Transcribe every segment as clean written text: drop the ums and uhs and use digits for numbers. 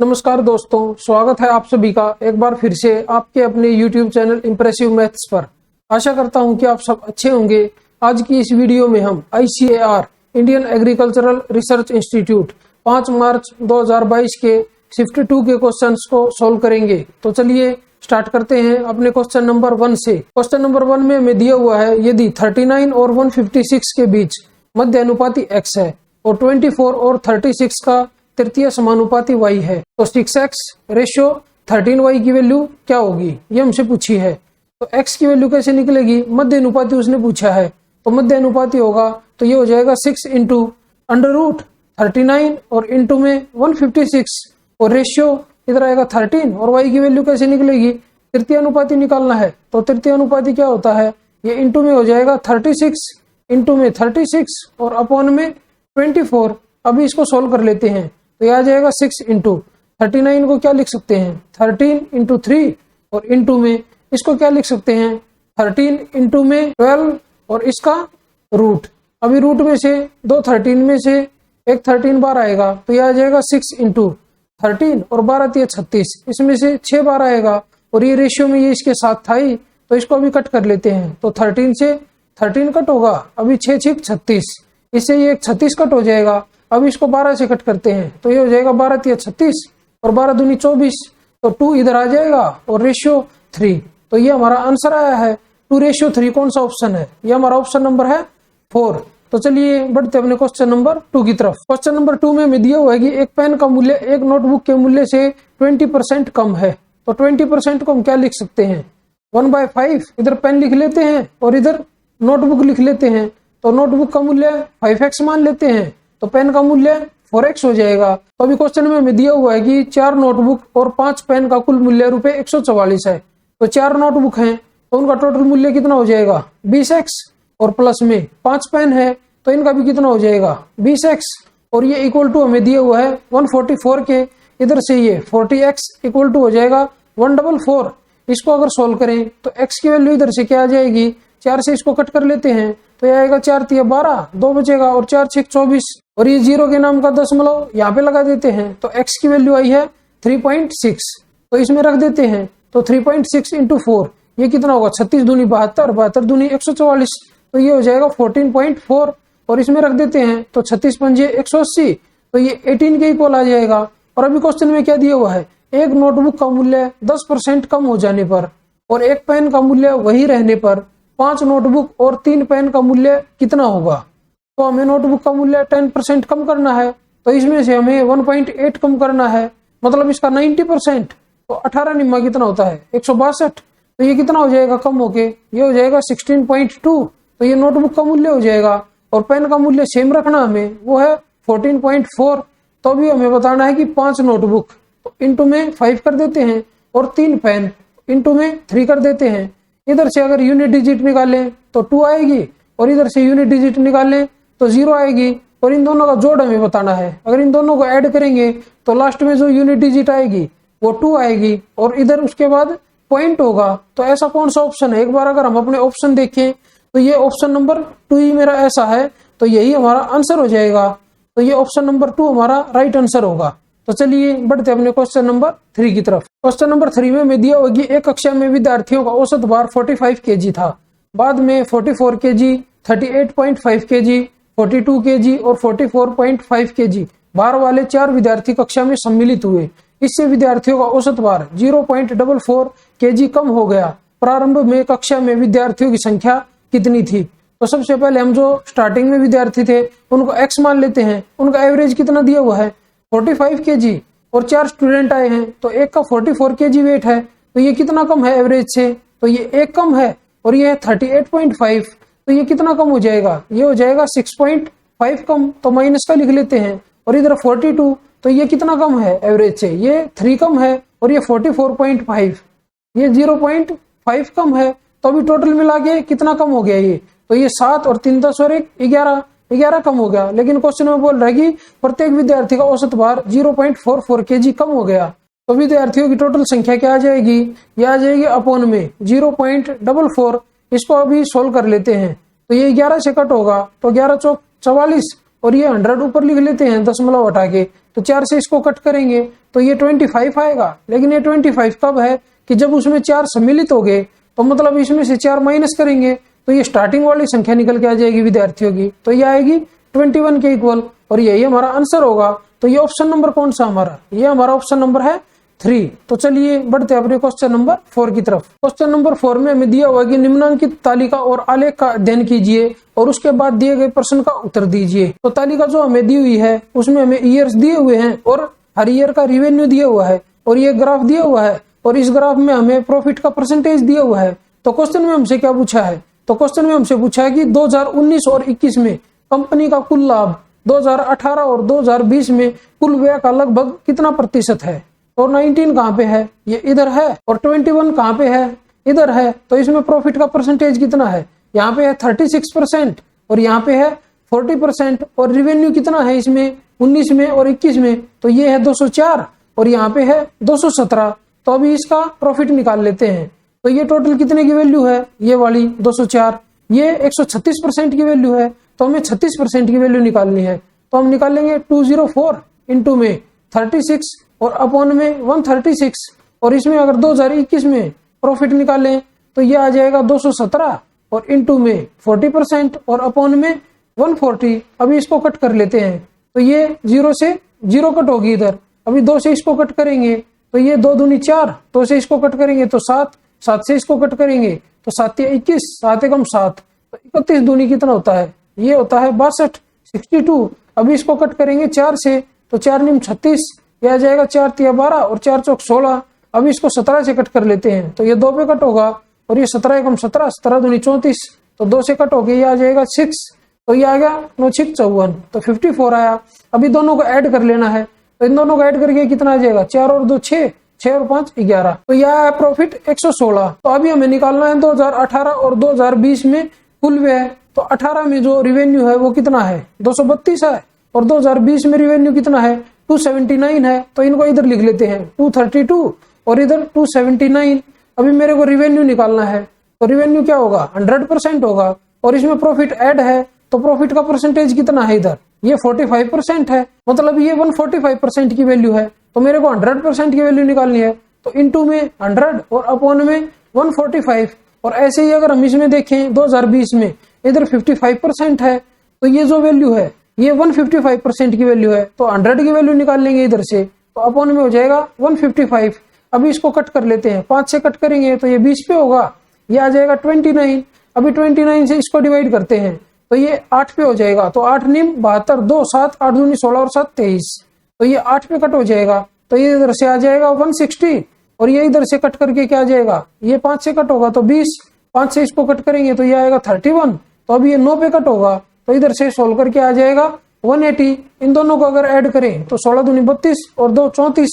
नमस्कार दोस्तों, स्वागत है आप सभी का एक बार फिर से आपके अपने YouTube चैनल इम्प्रेसिव मैथ्स पर। आशा करता हूं कि आप सब अच्छे होंगे। आज की इस वीडियो में हम ICAR Indian agricultural research institute 5 मार्च 2022 के शिफ्ट 2 के क्वेश्चंस को सोल्व करेंगे। तो चलिए स्टार्ट करते हैं अपने क्वेश्चन नंबर 1 से। क्वेश्चन नंबर 1 में हमें दिया हुआ है, यदि 39 और 156 के बीच मध्य अनुपाती x है और 24 और 36 का तृतीय समानुपाती y है, तो 6x रेशियो 13y की वैल्यू क्या होगी, ये हमसे पूछी है। तो x की वैल्यू कैसे निकलेगी, मध्य अनुपाती उसने पूछा है, तो मध्य अनुपाती होगा तो ये हो जाएगा 6 इंटू अंडर रूट 39 और इंटू में 156 और रेशियो इधर आएगा 13 और y की वैल्यू कैसे निकलेगी, तृतीय अनुपाती निकालना है। तो तृतीय अनुपाती क्या होता है, ये इंटू में हो जाएगा 36 इंटू में 36 और अपॉन में 24। अभी इसको सोल्व कर लेते हैं तो यह आ जाएगा 6 इंटू 39 को क्या लिख सकते हैं 13 इंटू 3 और इंटू में इसको क्या लिख सकते हैं 13 इंटू में 12 और इसका रूट। अभी रूट में से दो 13 में से एक 13 बार आएगा तो यह आ जाएगा 6 इंटू 13 और 12 3 36, इसमें से 6 बार आएगा और ये रेशियो में ये इसके साथ था ही, तो इसको अभी कट कर लेते हैं। तो 13 से 13 कट होगा, अभी 6 6 36, इससे ये 36 कट हो जाएगा। अब इसको 12 से कट करते हैं तो ये हो जाएगा 12 3 36 और 12 दूनी 24, तो 2 इधर आ जाएगा और रेशियो 3। तो ये हमारा आंसर आया है 2:3। कौन सा ऑप्शन है, ये हमारा ऑप्शन नंबर है 4। तो चलिए बढ़ते अपने क्वेश्चन नंबर 2 की तरफ। क्वेश्चन नंबर 2 में हमें दिया हुआ है कि एक पेन का मूल्य एक नोटबुक के मूल्य से 20% कम है। तो 20% को हम क्या लिख सकते हैं 1/5, इधर पेन लिख लेते हैं और इधर नोटबुक लिख लेते हैं। तो नोटबुक का मूल्य 5x मान लेते हैं तो पेन का मूल्य 4x हो जाएगा। तो अभी क्वेश्चन में हमें दिया हुआ है कि 4 नोटबुक और 5 पेन का कुल मूल्य रुपए 144 है। तो 4 नोटबुक हैं तो उनका टोटल मूल्य कितना हो जाएगा 20x और प्लस में 5 पेन है तो इनका भी कितना हो जाएगा 20x और ये इक्वल टू हमें दिया हुआ है 144 के, इधर से ये 40x इक्वल टू हो जाएगा 144। इसको अगर सोल्व करें तो x की वैल्यू इधर से क्या आ जाएगी, 4 से इसको कट कर लेते हैं तो ये आएगा 4 3 12, 2 बचेगा और 4 6 24 और ये 0 के नाम का दशमलव यहाँ पे लगा देते हैं। तो x की वैल्यू आई है 3.6, तो इसमें रख देते हैं। तो 3.6 इंटू 4 ये कितना होगा 36 दूनी 72, 72 दूनी 144, तो ये हो जाएगा 14.4 और इसमें रख देते हैं। तो 36 पंजे 180, तो ये 18 के इक्वल आ जाएगा। और अभी क्वेश्चन में क्या दिया हुआ है, एक नोटबुक का मूल्य 10% कम हो जाने पर और एक पेन का मूल्य वही रहने पर 5 नोटबुक और 3 पेन का मूल्य कितना होगा। तो हमें नोटबुक का मूल्य 10% कम करना है, तो इसमें से हमें 1.8 कम करना है, मतलब इसका 90%। तो 18 निम्मा कितना होता है 162, तो ये कितना हो जाएगा कम होके, ये हो जाएगा 16.2। तो ये नोटबुक का मूल्य हो जाएगा और पेन का मूल्य सेम रखना हमें, वो है 14.4। तो अभी हमें बताना है कि 5 नोटबुक तो इंटू में 5 कर देते हैं और 3 पेन इंटू में 3 कर देते हैं। इधर से अगर यूनिट डिजिट निकालें तो 2 आएगी और इधर से यूनिट डिजिट निकालें तो 0 आएगी और इन दोनों का जोड़ हमें बताना है। अगर इन दोनों को ऐड करेंगे तो लास्ट में जो यूनिट डिजिट आएगी वो 2 आएगी और इधर उसके बाद पॉइंट होगा। तो ऐसा कौन सा ऑप्शन है, एक बार अगर हम अपने ऑप्शन देखें तो ये ऑप्शन नंबर 2 ही मेरा ऐसा है, तो यही हमारा आंसर हो जाएगा। तो ये ऑप्शन नंबर 2 हमारा राइट आंसर होगा। तो चलिए बढ़ते अपने क्वेश्चन नंबर 3 की तरफ। क्वेश्चन नंबर 3 में दिया होगी एक कक्षा में विद्यार्थियों का औसत भार 45 kg था, बाद में 44 kg, 38.5 kg, 42 kg और 44.5 kg भार वाले 4 विद्यार्थी कक्षा में सम्मिलित हुए। इससे विद्यार्थियों का औसत भार 0.44 kg कम हो गया। प्रारंभ में कक्षा में विद्यार्थियों की संख्या कितनी थी। तो सबसे पहले हम जो स्टार्टिंग में विद्यार्थी थे उनको x मान लेते हैं। उनका एवरेज कितना दिया हुआ है 45 kg और 4 स्टूडेंट आए हैं तो एक का 44 kg वेट है, तो ये कितना कम है एवरेज से, तो ये एक कम है और ये है 38.5, तो ये कितना कम हो जाएगा, ये हो जाएगा 6.5 कम, तो माइनस का लिख लेते हैं। और इधर 42, तो ये कितना कम है एवरेज से, ये 3 कम है और ये 44.5, ये 0.5 कम है। तो अभी टोटल मिला के कितना कम हो गया ये, तो ये 7 और 3 10 और 1 11 कम हो गया। लेकिन क्वेश्चन में बोल रहा है कि प्रत्येक विद्यार्थी का औसत भार 0.44 kg कम हो गया। तो विद्यार्थियों की टोटल संख्या क्या आ जाएगी, ये आ जाएगी अपॉन में 0.44। इसको अभी सोल्व कर लेते हैं तो ये 11 से कट होगा तो 11 चौक 44 और ये 100 ऊपर लिख लेते हैं दशमलव हटा के, तो 4 से इसको कट करेंगे तो ये 25 आएगा। लेकिन ये 25 कब है कि जब उसमें 4 सम्मिलित हो गए, तो मतलब इसमें से 4 माइनस करेंगे तो ये स्टार्टिंग वाली संख्या निकल के आ जाएगी विद्यार्थियों की, तो ये आएगी 21 के इक्वल, और यही हमारा आंसर होगा। तो ये ऑप्शन नंबर कौन सा हमारा, ये हमारा ऑप्शन नंबर है 3। तो चलिए बढ़ते हैं अपने क्वेश्चन नंबर 4 की तरफ। क्वेश्चन नंबर 4 में हमें दिया हुआ कि निम्नांकित तालिका और आलेख का अध्ययन कीजिए और उसके बाद दिए गए प्रश्न का उत्तर दीजिए। तो तालिका जो हमें दी हुई है उसमें हमें ईयर्स दिए हुए हैं और हर ईयर का रिवेन्यू दिया हुआ है, और ये ग्राफ दिया हुआ है, और इस ग्राफ में हमें प्रॉफिट का परसेंटेज दिया हुआ है। तो क्वेश्चन में हमसे क्या पूछा है, तो क्वेश्चन में हमसे पूछा है कि 2019 और 21 में कंपनी का कुल लाभ 2018 और 2020 में कुल व्यय का लगभग कितना प्रतिशत है। और 19 कहाँ पे है, ये इधर है, और 21 कहाँ पे है, इधर है। तो इसमें प्रॉफिट का परसेंटेज कितना है, यहाँ पे है 36% और यहाँ पे है 40%, और रिवेन्यू कितना है इसमें 19 में और 21 में, तो ये है 204 और यहाँ पे है 217। तो अभी इसका प्रॉफिट निकाल लेते हैं। तो ये टोटल कितने की वैल्यू है, ये वाली 204, ये 136% की वैल्यू है, तो हमें 36% की वैल्यू निकालनी है। तो हम निकालेंगे 204 इंटू में 36 और अपॉन में 136, और इसमें अगर 2021 में प्रॉफिट निकालें तो ये आ जाएगा 217 और इंटू में 40% और अपॉन में 140। अभी इसको कट कर लेते हैं, तो ये 0 से 0 कट होगी इधर। अभी 2 से इसको कट करेंगे तो ये 2 दूनी 4, 2 से इसको कट करेंगे तो 7, 7 से इसको कट करेंगे तो 7 या 21, 7 एकम 7, तो 31 दूनी कितना होता है, ये होता है 62, 62। अभी इसको कट करेंगे 4 से, तो 4 निम 36, यह आ जाएगा 4 तिया 12 और 4 चौक 16। अभी इसको 17 से कट कर लेते हैं, तो ये 2 पे कट होगा, और ये 17 एकम 17, 17 दूनी 34, तो 2 से कट हो गया, ये आ जाएगा 6, तो ये आ गया 9 6 54, तो 54 आया। अभी दोनों को ऐड कर लेना है, तो इन दोनों को ऐड करके कितना आ जाएगा, 4 और 2 6, 6 और 5 11, तो यह है प्रॉफिट 116। तो अभी हमें निकालना है 2018 और 2020 में कुल व्यय। तो 18 में जो रिवेन्यू है वो कितना है, 232 है, और 2020 में रिवेन्यू कितना है, 279 है। तो इनको इधर लिख लेते हैं 232 और इधर 279। अभी मेरे को रिवेन्यू निकालना है, तो रिवेन्यू क्या होगा, 100% होगा, और इसमें प्रॉफिट ऐड है, तो प्रॉफिट का परसेंटेज कितना है इधर, ये 45% है, मतलब ये 145% की वैल्यू है। तो मेरे को 100% की वैल्यू निकालनी है, तो इंटू में 100 और अपॉन में 145। और ऐसे ही अगर हम इसमें देखें 2020 में इधर 55% है, तो ये जो वैल्यू है ये 155% की वैल्यू है, तो 100 की वैल्यू निकाल लेंगे इधर से, तो अपॉन में हो जाएगा 155। अभी इसको कट कर लेते हैं, 5 से कट करेंगे तो ये 20 पे होगा, ये आ जाएगा 29। अभी 29 से इसको डिवाइड करते हैं तो ये 8 पे हो जाएगा, तो 8 निम 72, 2 7 8 दूनी 16 और 7 23, तो ये 8 पे कट हो जाएगा, तो ये इधर से आ जाएगा 160, और ये इधर से कट करके क्या आ जाएगा, ये 5 से कट होगा तो 20, 5 से इसको कट करेंगे तो ये आएगा 31, तो अभी ये 9 पे कट होगा, तो इधर से सोल्व करके आ जाएगा 180। इन दोनों को अगर ऐड करें तो 16 दूनी 32 और 2 34,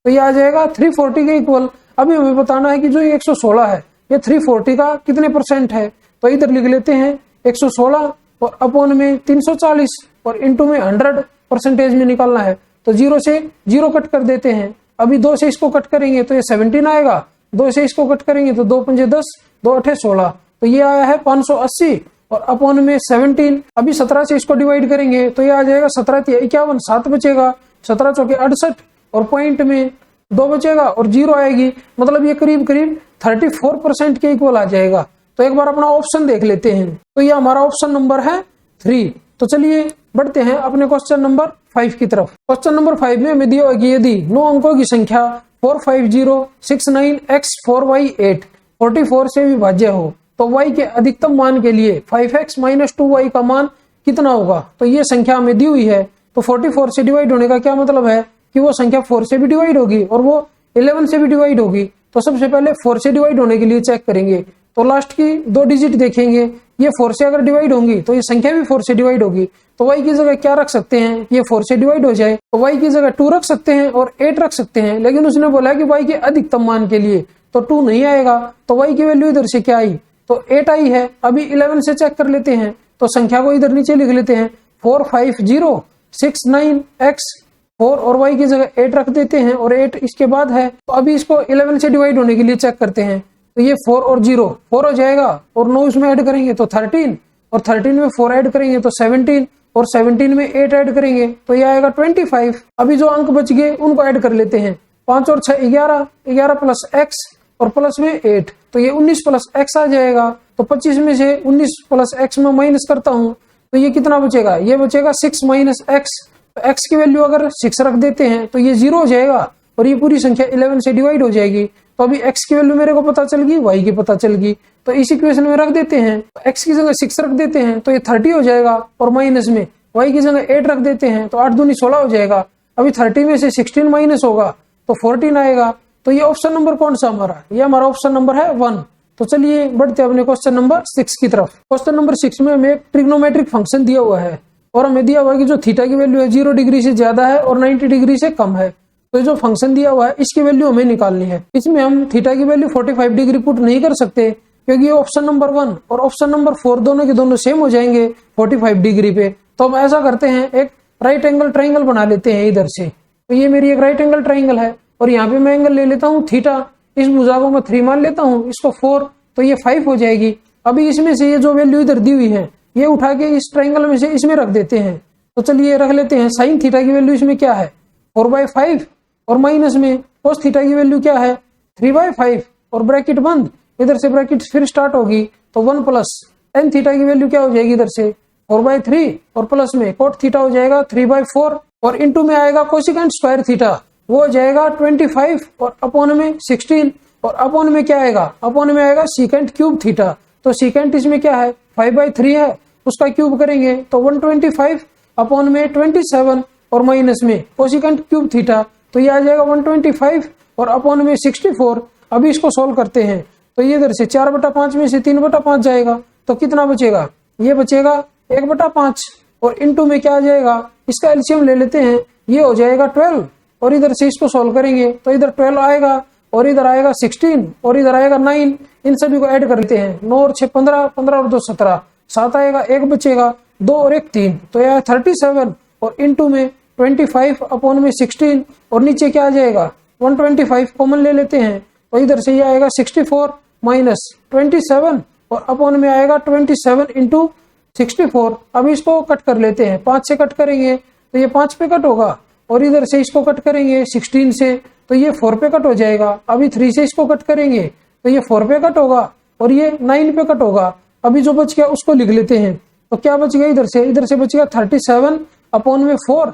तो ये आ जाएगा 340 के इक्वल। अभी हमें बताना है कि जो ये 116 है ये 340 का कितने परसेंट है, तो इधर लिख लेते हैं 116 और अपॉन में 340 और इंटू में 100 परसेंटेज में निकालना है, तो 0 से 0 कट कर देते हैं। अभी 2 से इसको कट करेंगे तो ये 17 आएगा, 2 से इसको कट करेंगे तो 2 पंजे 10, 2 अठे 16, तो ये आया है 580 और अपॉन में 17। अभी 17 से इसको डिवाइड करेंगे तो ये आ जाएगा 17 51, 7 बचेगा, 17 चौके 68 और पॉइंट में 2 बचेगा और 0 आएगी, मतलब ये करीब करीब 34% के इक्वल आ जाएगा। तो एक बार अपना ऑप्शन देख लेते हैं, तो ये हमारा ऑप्शन नंबर है 3। तो चलिए बढ़ते हैं अपने क्वेश्चन नंबर 5 की तरफ। क्वेश्चन नंबर 5 में हमें दिया हुआ कि यदि 9 अंकों की संख्या 45069x4y8 44 से विभाज्य हो तो y के अधिकतम मान के लिए 5x - 2y का मान कितना होगा। तो ये संख्या हमें दी हुई है, तो 44 से डिवाइड होने का क्या मतलब है कि वो संख्या 4 से भी डिवाइड होगी और वो 11 से भी डिवाइड होगी। तो सबसे पहले 4 से डिवाइड होने के लिए चेक करेंगे, तो लास्ट की 2 डिजिट देखेंगे, ये 4 से अगर डिवाइड होंगी तो ये संख्या भी 4 से डिवाइड होगी। तो y की जगह क्या रख सकते हैं, ये 4 से डिवाइड हो जाए, तो y की जगह 2 रख सकते हैं और 8 रख सकते हैं, लेकिन उसने बोला कि y के अधिकतम मान के लिए तो 2 नहीं आएगा, तो y की वैल्यू इधर से क्या आई, तो 8 आई है। अभी 11 से चेक कर लेते हैं, तो संख्या को इधर नीचे लिख लेते हैं 45069x4 और y की जगह 8 रख देते हैं और 8 इसके बाद है। तो अभी इसको 11 से डिवाइड होने के लिए चेक करते हैं, तो ये 4 और 0 4 हो जाएगा और 9 इसमें ऐड करेंगे तो 13 और 13 में 4 ऐड करेंगे तो 17 और 17 में 8 ऐड करेंगे तो ये आएगा 25। अभी जो अंक बच गए उनको ऐड कर लेते हैं। 5 और 6 11, 11 प्लस x और प्लस में 8 तो ये 19 प्लस x आ जाएगा। तो 25 में से 19 प्लस x में माइनस करता हूँ तो ये कितना बचेगा, ये बचेगा 6 माइनस x। तो x की वैल्यू अगर 6 रख देते हैं तो ये 0 हो जाएगा और ये पूरी संख्या 11 से डिवाइड हो जाएगी। तो अभी x की वैल्यू मेरे को पता चल गई, y की पता चल गई, तो इस इक्वेशन में रख देते हैं। तो x की जगह 6 रख देते हैं तो ये 30 हो जाएगा और माइनस में y की जगह 8 रख देते हैं तो 8 दूनी 16 हो जाएगा। अभी 30 में से 16 माइनस होगा तो 14 आएगा। तो ये ऑप्शन नंबर कौन सा हमारा, ये हमारा ऑप्शन नंबर है 1। तो चलिए बढ़ते हैं अपने क्वेश्चन नंबर 6 की तरफ। क्वेश्चन नंबर 6 में हमें एक ट्रिग्नोमेट्रिक फंक्शन दिया हुआ है और हमें दिया हुआ है कि जो थीटा की वैल्यू है 0 डिग्री से ज्यादा है और 90 डिग्री से कम है। तो जो फंक्शन दिया हुआ है इसकी वैल्यू हमें निकालनी है। इसमें हम थीटा की वैल्यू 45 डिग्री पुट नहीं कर सकते क्योंकि ये ऑप्शन नंबर 1 और ऑप्शन नंबर 4 दोनों के दोनों सेम हो जाएंगे 45 डिग्री पे। तो हम ऐसा करते हैं, एक राइट एंगल ट्राइंगल बना लेते हैं इधर से। तो ये मेरी एक राइट एंगल ट्राइंगल है और यहाँ पे मैं एंगल ले लेता हूँ थीटा। इस भुजा को मैं 3 मान लेता हूँ, इसको 4, तो ये 5 हो जाएगी। अभी इसमें से ये जो वैल्यू इधर दी हुई है ये उठा के इस ट्राइंगल में से इसमें रख देते हैं। तो चलिए रख लेते हैं। साइन थीटा की वैल्यू इसमें क्या है 4/5 और माइनस में कोस थीटा की वैल्यू क्या है 3/5 और ब्रैकेट बंद, इधर से ब्रैकेट फिर स्टार्ट होगी तो 1 प्लस एन थीटा की वैल्यू क्या हो जाएगी इधर से 4/3 और प्लस में कोट थीटा हो जाएगा 3/4 और इनटू में आएगा कोसिकेंट स्क्वायर थीटा, वो हो जाएगा 25 और अपॉन में 16 और अपॉन में क्या आएगा, अपॉन में आएगा सीकेंट क्यूब थीटा। तो सीकेंट इसमें क्या है 5/3 है, उसका क्यूब करेंगे तो 125 अपॉन में 27 और माइनस में कोसिकेंट क्यूब थीटा, तो ये आ जाएगा 125 और अपॉन में 64। अभी इसको सोल्व करते हैं तो ये इधर से 4/5 में से 3/5 जाएगा तो कितना बचेगा, ये बचेगा 1/5 और इनटू में क्या आ जाएगा, इसका एलसीएम ले लेते हैं, ये हो जाएगा 12 और इधर से इसको सोल्व करेंगे तो इधर 12 आएगा और इधर आएगा 16 और इधर आएगा 9। इन सभी को ऐड कर लेते हैं, 9 और 6 15, 15 और 2 17, 7 आएगा, 1 बचेगा, 2 और 1 3, तो यह 37 और इनटू में 25 अपॉन में 16 और नीचे क्या आ जाएगा 125 कॉमन ले लेते हैं तो इधर से ये आएगा 64 माइनस 27 और अपॉन में आएगा 27 इंटू 64। अभी इसको कट कर लेते हैं, 5 से कट करेंगे तो ये 5 पे कट होगा और इधर से इसको कट करेंगे 16 से तो ये 4 पे कट हो जाएगा। अभी 3 से इसको कट करेंगे तो ये 4 पे कट होगा और ये 9 पे कट होगा। अभी जो बच गया उसको लिख लेते हैं तो क्या बच गया, इधर से बच गया 37 अपॉन में 4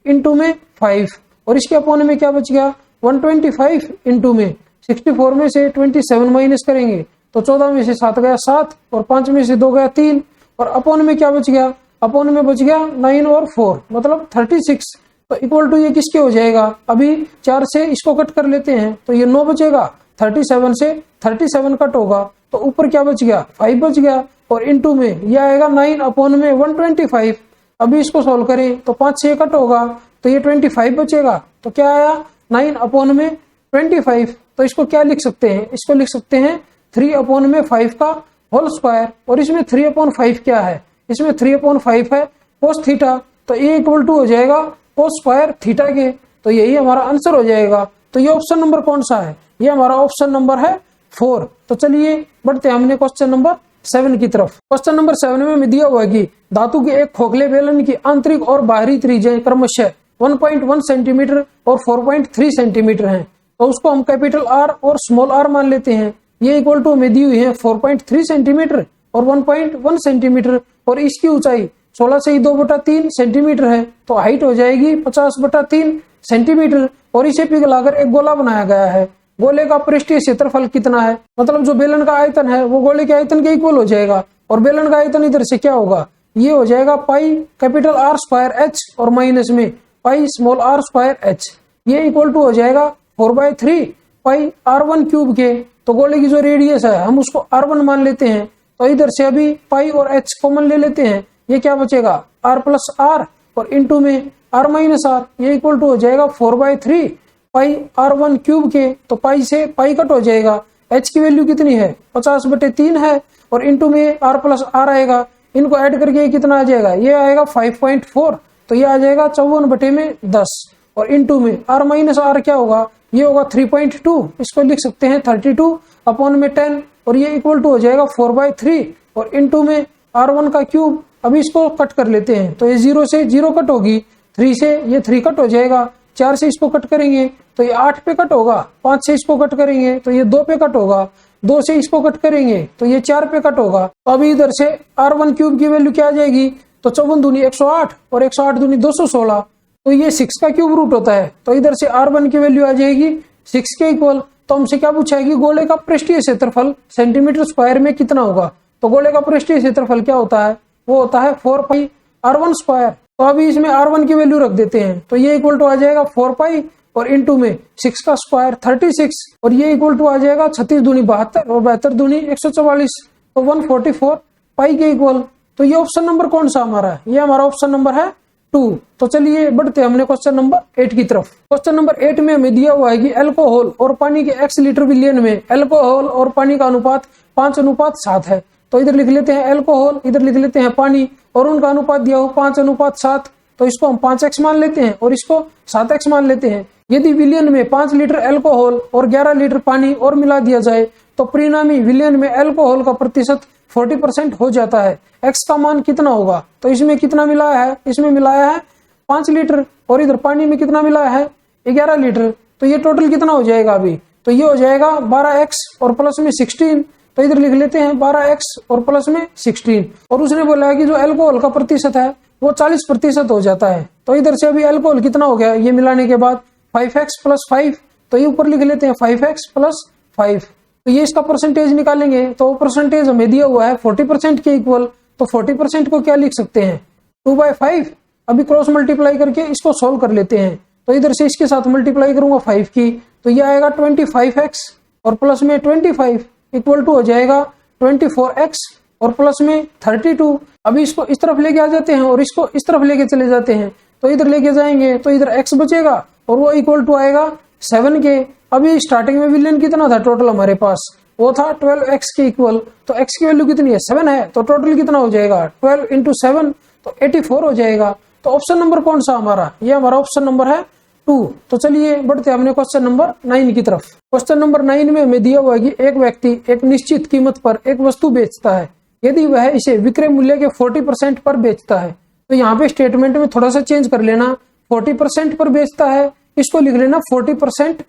इंटू में 5 और इसके अपॉन में क्या बच गया 125 इंटू में 64 में से 27 माइनस करेंगे तो 14 में से 7 गया 7 और 5 में से 2 गया 3 और अपॉन में क्या बच गया, अपॉन में बच गया 9 और 4 मतलब 36। तो इक्वल टू ये किसके हो जाएगा, अभी 4 से इसको कट कर लेते हैं तो ये 9 बचेगा, 37 से 37 कट होगा तो ऊपर क्या बच गया 5 बच गया और इनटू में ये आएगा 9 अपॉन में 125। अभी इसको सॉल्व करें तो 5 से कट होगा तो ये 25 बचेगा तो क्या आया 9 अपॉन में 25। तो इसको क्या लिख सकते हैं, इसको लिख सकते हैं 3 अपॉन में 5 का होल स्क्वायर और इसमें 3/5 क्या है, इसमें 3/5 है कोस थीटा, तो ये इक्वल टू हो जाएगा कोस स्क्वायर थीटा के। तो यही हमारा आंसर हो जाएगा। तो ये ऑप्शन नंबर कौन सा है, ये हमारा ऑप्शन नंबर है 4। तो चलिए बढ़ते हैं हमने क्वेश्चन नंबर 7 की तरफ। क्वेश्चन नंबर 7 में हमें दिया हुआ है कि धातु के एक खोखले बेलन की आंतरिक और बाहरी त्रिज्याएं क्रमशः 1.1 सेंटीमीटर और 4.3 सेंटीमीटर हैं। तो उसको हम कैपिटल आर और स्मॉल आर मान लेते हैं। ये इक्वल टू हमें दी हुई है 4.3 सेंटीमीटर और 1.1 सेंटीमीटर और इसकी ऊंचाई 16 से 2/3 सेंटीमीटर है। तो हाइट हो जाएगी 50/3 सेंटीमीटर और इसे पिघलाकर एक गोला बनाया गया है। गोले का पृष्ठीय क्षेत्रफल कितना है, मतलब जो बेलन का आयतन है वो गोले के आयतन के इक्वल हो जाएगा और बेलन का आयतन इधर से क्या होगा, ये हो जाएगा pi capital R square H और माइनस में pi small R square H. ये इक्वल टू हो जाएगा 4/3 पाई r1 क्यूब के। तो गोले की जो रेडियस है हम उसको r1 मान लेते हैं तो इधर से अभी पाई और h कॉमन ले लेते हैं, ये क्या बचेगा r प्लस आर और इंटू में r माइनस आर, ये इक्वल टू हो जाएगा 4/3 पाई r1 क्यूब के। तो पाई से पाई कट हो जाएगा, h की वैल्यू कितनी है 50/3 है और इंटू में r प्लस आर आएगा, इनको ऐड करके ये कितना आ जाएगा, ये आएगा 5.4 तो ये आ जाएगा 54/10 और इंटू में r माइनस आर क्या होगा, ये होगा 3.2, इसको लिख सकते हैं 32 अपॉन में 10 और ये इक्वल टू हो जाएगा 4/3 और इंटू में R1 का क्यूब। अभी इसको कट कर लेते हैं, तो ये 0 से 0 कट होगी, 3 से ये 3 कट हो जाएगा, 4 से इसको कट करेंगे तो ये 8 पे कट होगा, 5 से इसको कट करेंगे तो ये 2 पे कट होगा, 2 से इसको कट करेंगे तो ये 4 पे कट होगा। तो अभी इधर से R1 क्यूब की वैल्यू क्या आ जाएगी, तो 54 दूनी 108 और 108 दूनी 216, तो ये 6 का क्यूब रूट होता है। तो इधर से R1 की वैल्यू आ जाएगी 6 के इक्वल। तो हमसे क्या पूछा है कि गोले का पृष्ठीय क्षेत्रफल सेंटीमीटर स्क्वायर में कितना होगा। तो गोले का पृष्ठीय क्षेत्रफल क्या होता है, वो होता है 4 पाई R1 स्क्वायर। तो अभी इसमें R1 की वैल्यू रख देते हैं, तो ये इक्वल टू आ जाएगा 4 पाई और इनटू में 6 का स्क्वायर 36 और ये इक्वल टू आ जाएगा 36 दूनी 72 और 72 दूनी 144, तो 144 पाई के इक्वल। तो ये ऑप्शन नंबर कौन सा हमारा है, ये हमारा ऑप्शन नंबर है 2। तो चलिए बढ़ते हमने क्वेश्चन नंबर 8 की तरफ। क्वेश्चन नंबर 8 में हमें दिया हुआ है कि अल्कोहल और पानी के x लीटर बिलियन में अल्कोहल और पानी का अनुपात 5:7 है। तो इधर लिख लेते हैं अल्कोहल, इधर लिख लेते हैं पानी और उनका अनुपात दिया हो 5:7। तो इसको हम 5x मान लेते हैं और इसको 7x मान लेते हैं। यदि विलियन में 5 लीटर अल्कोहल और 11 लीटर पानी और मिला दिया जाए तो परिणामी विलियन में अल्कोहल का प्रतिशत 40% हो जाता है। x का मान कितना होगा, तो इसमें कितना मिलाया है, इसमें मिलाया है 5 लीटर और इधर पानी में कितना मिलाया है 11 लीटर। तो ये टोटल कितना हो जाएगा अभी, तो ये हो जाएगा 12x और प्लस में 16। तो इधर लिख लेते हैं 12x और प्लस में 16 और उसने बोला है कि जो अल्कोहल का प्रतिशत है वो 40% हो जाता है। तो इधर से अभी अल्कोहल कितना हो गया ये मिलाने के बाद 5x प्लस 5, तो ये ऊपर लिख लेते हैं 5x प्लस 5। तो ये इसका परसेंटेज निकालेंगे तो परसेंटेज हमें दिया हुआ है 40% के इक्वल। तो 40% को क्या लिख सकते हैं 2/5। अभी क्रॉस मल्टीप्लाई करके इसको सोल्व कर लेते हैं, तो इधर से इसके साथ मल्टीप्लाई करूंगा 5 की, तो ये आएगा 25x और प्लस में 25 इक्वल टू हो जाएगा 24x और प्लस में 32। अभी इसको इस तरफ लेके आ जाते हैं और इसको इस तरफ लेके चले जाते हैं, तो इधर लेके जाएंगे तो इधर x बचेगा और वो इक्वल टू आएगा 7 के। अभी स्टार्टिंग में विलियन कितना था टोटल हमारे पास, वो था 12x के इक्वल। तो x की वैल्यू कितनी है 7 है, तो टोटल कितना हो जाएगा 12 इंटू 7 तो 84 हो जाएगा। तो ऑप्शन नंबर कौन सा हमारा, ये हमारा ऑप्शन नंबर है 2। तो चलिए बढ़ते हैं अपने क्वेश्चन नंबर 9 की तरफ। क्वेश्चन नंबर 9 में हमें दिया हुआ है कि एक व्यक्ति एक निश्चित कीमत पर एक वस्तु बेचता है, यदि वह इसे विक्रय मूल्य के 40% पर बेचता है। तो यहाँ पे स्टेटमेंट में थोड़ा सा चेंज कर लेना, 40% पर बेचता है इसको लिख लेना 40%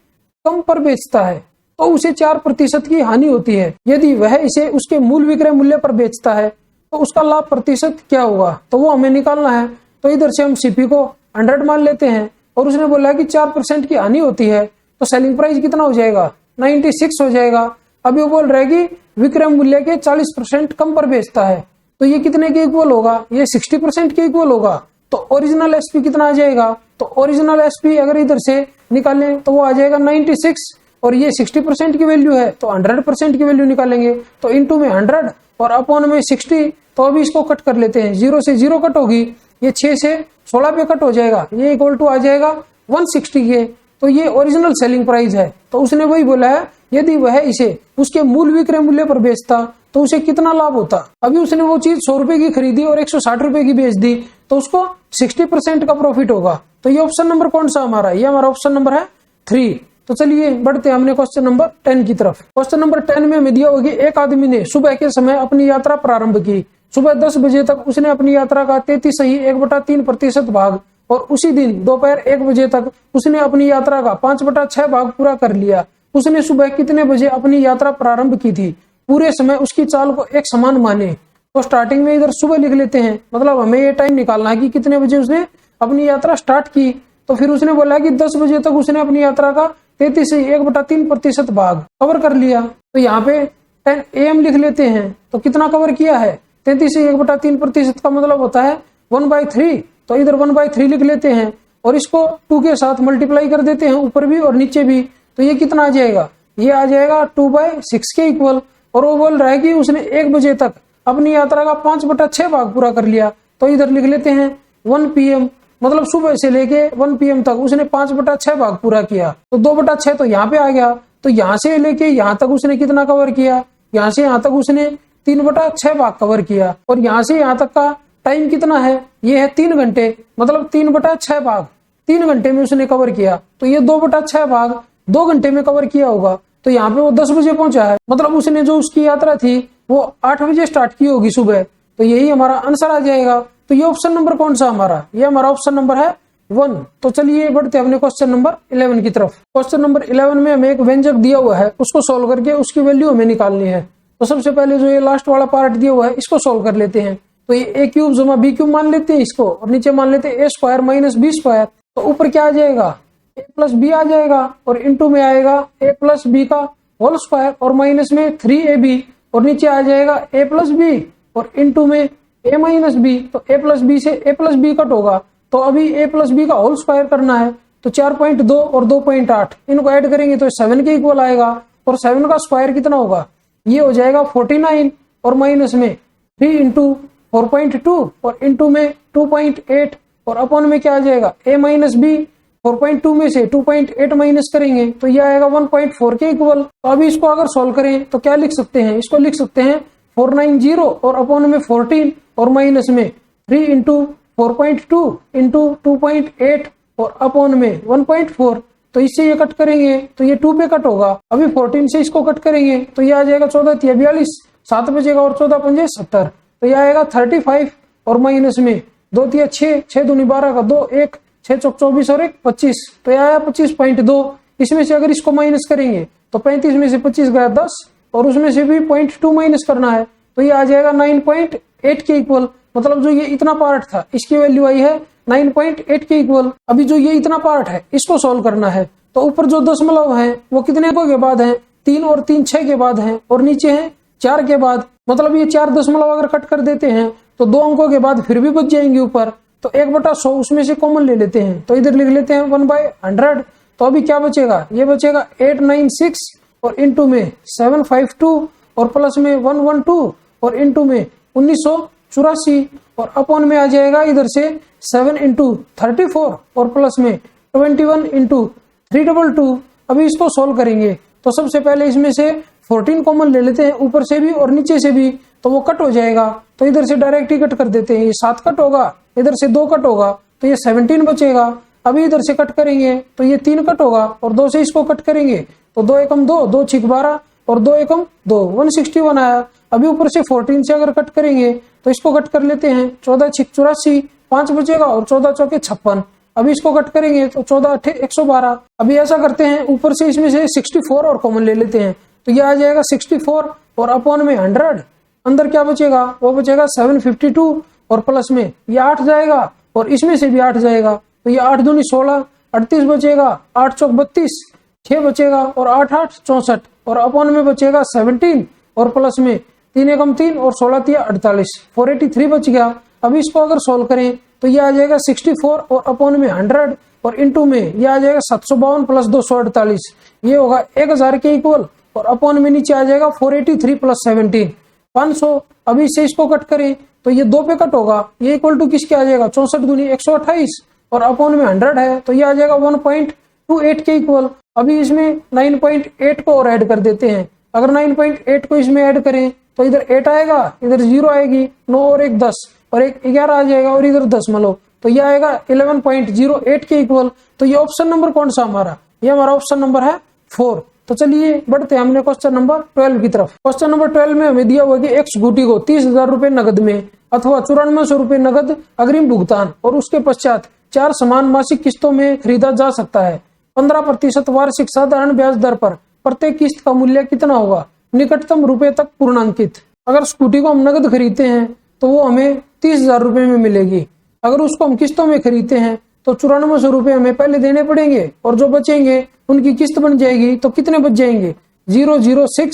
कम पर बेचता है तो उसे 4% की हानि होती है। यदि वह इसे उसके मूल विक्रय मूल्य पर बेचता है तो उसका लाभ प्रतिशत क्या होगा, तो वो हमें निकालना है। तो इधर से हम सीपी को 100 मान लेते हैं और उसने बोला कि 4% की हानि होती है, तो सेलिंग प्राइस कितना हो जाएगा 96 हो जाएगा। अभी वो बोल रहा है कि विक्रय मूल्य के 40% कम पर बेचता है, तो ये कितने के इक्वल होगा, ये 60% के इक्वल होगा। तो ओरिजिनल एसपी कितना आ जाएगा, तो ओरिजिनल एसपी अगर इधर से निकालें तो वो आ जाएगा 96 और ये 60% की वैल्यू है तो 100% की वैल्यू निकालेंगे, तो इनटू में 100 और अपॉन में 60। तो अभी इसको कट कर लेते हैं, 0 से 0 कट होगी, ये 6 से 16 पे कट हो जाएगा, ये इक्वल टू आ जाएगा 160 के। तो ये ओरिजिनल सेलिंग प्राइस है। तो उसने वही बोला है यदि वह इसे उसके मूल विक्रय मूल्य पर बेचता तो उसे कितना लाभ होता। अभी उसने वो चीज 100 रुपए की खरीदी और 160 रुपए की बेच दी तो उसको 60% का प्रॉफिट होगा। तो ये ऑप्शन नंबर कौन सा हमारा, ये हमारा ऑप्शन नंबर है 3। तो चलिए बढ़ते हैं हमने क्वेश्चन नंबर 10 की तरफ। क्वेश्चन नंबर 10 में हमें दिया होगा एक आदमी ने सुबह के समय अपनी यात्रा प्रारंभ की। सुबह 10 बजे तक उसने अपनी यात्रा का 33.1/3% भाग और उसी दिन दोपहर 1 बजे तक उसने अपनी यात्रा का 5/6 भाग पूरा कर लिया। उसने सुबह कितने बजे अपनी यात्रा प्रारंभ की थी, पूरे समय उसकी चाल को एक समान माने। तो स्टार्टिंग में इधर सुबह लिख लेते हैं, मतलब हमें ये टाइम निकालना है कि कितने बजे उसने अपनी यात्रा स्टार्ट की। तो फिर उसने बोला कि 10 बजे तक उसने अपनी यात्रा का 33.1/3% भाग कवर कर लिया। तो यहाँ पे 10 AM लिख लेते हैं, तो कितना कवर किया है 33.1/3% का मतलब होता है 1/3। तो इधर 1/3 लिख लेते हैं और इसको 2 के साथ मल्टीप्लाई कर देते हैं ऊपर भी और नीचे भी। तो ये कितना आ जाएगा, ये आ जाएगा 2/6 के इक्वल। और वो बोल रहा है कि उसने 1 बजे तक अपनी यात्रा का 5/6 भाग पूरा कर लिया। तो इधर लिख लेते हैं 1 PM, मतलब सुबह से लेके 1 PM तक उसने 5/6 भाग पूरा किया। तो 2/6 तो यहाँ पे आ गया। तो यहाँ से लेके यहाँ तक उसने कितना कवर किया, यहाँ से यहाँ तक उसने 3/6 भाग कवर किया। और यहाँ से यहाँ तक का टाइम कितना है, ये है 3 घंटे, मतलब 3/6 भाग 3 घंटे में उसने कवर किया। तो ये 2/6 भाग 2 घंटे में कवर किया होगा। तो यहाँ पे वो 10 बजे पहुंचा है, मतलब उसने जो उसकी यात्रा थी वो 8 बजे स्टार्ट की होगी सुबह, तो यही हमारा आंसर आ जाएगा। तो ये ऑप्शन नंबर कौन सा हमारा, ये हमारा ऑप्शन नंबर है 1। तो चलिए बढ़ते हैं अपने क्वेश्चन नंबर 11 की तरफ। क्वेश्चन नंबर 11 में हमें एक व्यंजक दिया हुआ है, उसको सोल्व करके उसकी वैल्यू हमें निकालनी है। तो सबसे पहले जो ये लास्ट वाला पार्ट दिया हुआ है इसको सोल्व कर लेते हैं। तो ये ए क्यूब जमा बी क्यूब मान लेते हैं इसको, और नीचे मान लेते हैं ए स्क्वायर माइनस बी स्क्वायर। तो ऊपर क्या आ जाएगा, ए प्लस बी आ जाएगा, और इंटू में आएगा ए प्लस बी का होल स्क्वायर, और माइनस में 3ab, और नीचे आ जाएगा ए प्लस बी, और इंटू में ए माइनस बी। तो ए प्लस बी से ए प्लस बी कट होगा, तो अभी ए प्लस बी का होल स्क्वायर करना है। तो 4.2 और 2.8 इनको ऐड करेंगे तो 7 के इक्वल आएगा, और 7 का स्क्वायर कितना होगा, ये हो जाएगा 49, और माइनस में 3 इंटू 4.2 और इंटू में 2.8, और अपॉन में क्या आ जाएगा a माइनस बी। 4.2 में से 2.8 माइनस करेंगे तो ये आएगा 1.4 के इक्वल। तो अभी इसको अगर सॉल्व करें तो क्या लिख सकते हैं, इसको लिख सकते हैं 490 और अपॉन में 14, और माइनस में 3 इंटू 4.2 इंटू 2.8 और अपॉन में 1.4। तो इससे ये कट करेंगे तो ये 2 पे कट होगा। अभी 14 से इसको कट करेंगे तो ये आ जाएगा 14 × 42, 7 बचेगा, और 14 × 5 = 70। तो ये आएगा 35, और माइनस में 2 × 6, 6 दूनी 12 का 2, 1, 6 चौक 24 और 1 25। तो ये आया 25.2। इसमें से अगर इसको माइनस करेंगे तो 35 में से 25 गया 10, और उसमें से भी 0.2 माइनस करना है, तो ये आ जाएगा 9.8 के इक्वल। मतलब जो ये इतना पार्ट था इसकी वैल्यू आई है 9.8 के इक्वल। अभी जो ये इतना पार्ट है इसको सोल्व करना है। तो ऊपर जो दशमलव है वो कितने अंकों के बाद है, 3 और 3 6 के बाद है, और नीचे है 4 के बाद। मतलब ये 4 दशमलव अगर कट कर देते हैं तो 2 अंकों के बाद फिर भी बच जाएंगे ऊपर। तो 1/100 उसमें से कॉमन ले लेते हैं, तो इधर लिख लेते हैं 1/100। तो अभी क्या बचेगा, ये बचेगा 896, और इंटू में 752, और प्लस में 112, और इंटू में 1984, और अपॉन में आ जाएगा इधर से 7 इंटू 34, और प्लस में 21 इंटू 322। अभी इसको सोल्व करेंगे तो सबसे पहले इसमें से 14 कॉमन ले लेते हैं, ऊपर से भी और नीचे से भी, तो वो कट हो जाएगा। तो इधर से डायरेक्ट ही कट कर देते हैं, ये 7 कट होगा, इधर से 2 कट होगा, तो ये 17 बचेगा। अभी इधर से कट करेंगे तो ये 3 कट होगा, और 2 से इसको कट करेंगे तो 2 एकम 2, 2 छिक 12, और 2 एकम 2, 161 आया। अभी ऊपर से 14 से अगर कट करेंगे तो इसको कट कर लेते हैं, 14 छिक 84, 5 बचेगा, और 14 चौके 56। अभी इसको कट करेंगे तो 14 8 112। अभी ऐसा करते हैं, ऊपर से इसमें से 64 और कॉमन ले लेते हैं, तो ये आ जाएगा 64, और अपॉन में 100। अंदर क्या बचेगा, वो बचेगा 752, और प्लस में ये 8 जाएगा, और इसमें से भी 8 जाएगा, तो ये 8 दूनी 16, 38 बचेगा, 8 चौक 32, 6 बचेगा, और 8 8 64, और अपॉन में बचेगा 17, और प्लस में 3 एकम 3 और 16 × 48, 483 बच गया। अभी इसको अगर सोल्व करें तो ये आ जाएगा 64 और अपॉन में 100, और इंटू में ये आ जाएगा 752 प्लस 248, ये होगा 1000 के इक्वल, और अपॉन में नीचे आ जाएगा 483 प्लस 17, 500। अभी से इसको कट करें तो ये 2 पे कट होगा, ये इक्वल टू किसके आ जाएगा, 64 दूनी 128, और अपॉन में 100 है, तो ये आ जाएगा 1.28 के इक्वल। अभी इसमें 9.8 को और ऐड कर देते हैं। अगर 9.8 को इसमें ऐड करें तो इधर 8 आएगा, इधर 0 आएगी, 9 और 1 10, और एक 11 आ जाएगा, और इधर दशमलव, तो ये आएगा 11.08 के इक्वल। तो ये ऑप्शन नंबर कौन सा हमारा, ये हमारा ऑप्शन नंबर है 4। तो चलिए बढ़ते हैं हमने क्वेश्चन नंबर 12 की तरफ। क्वेश्चन नंबर 12 में हमें दिया हुआ कि एक स्कूटी को 30,000 रुपए नगद में अथवा 9400 रुपए नगद अग्रिम भुगतान और उसके पश्चात 4 समान मासिक किस्तों में खरीदा जा सकता है। 15% वार्षिक साधारण ब्याज दर पर प्रत्येक किस्त का मूल्य कितना होगा, निकटतम रुपए तक पूर्णांकित। अगर स्कूटी को हम नगद खरीदते हैं तो वो हमें 30,000 रुपए में मिलेगी। अगर उसको हम किस्तों में खरीदते हैं तो 9400 रुपए हमें पहले देने पड़ेंगे, और जो बचेंगे उनकी किस्त बन जाएगी। तो कितने बच जाएंगे, 006,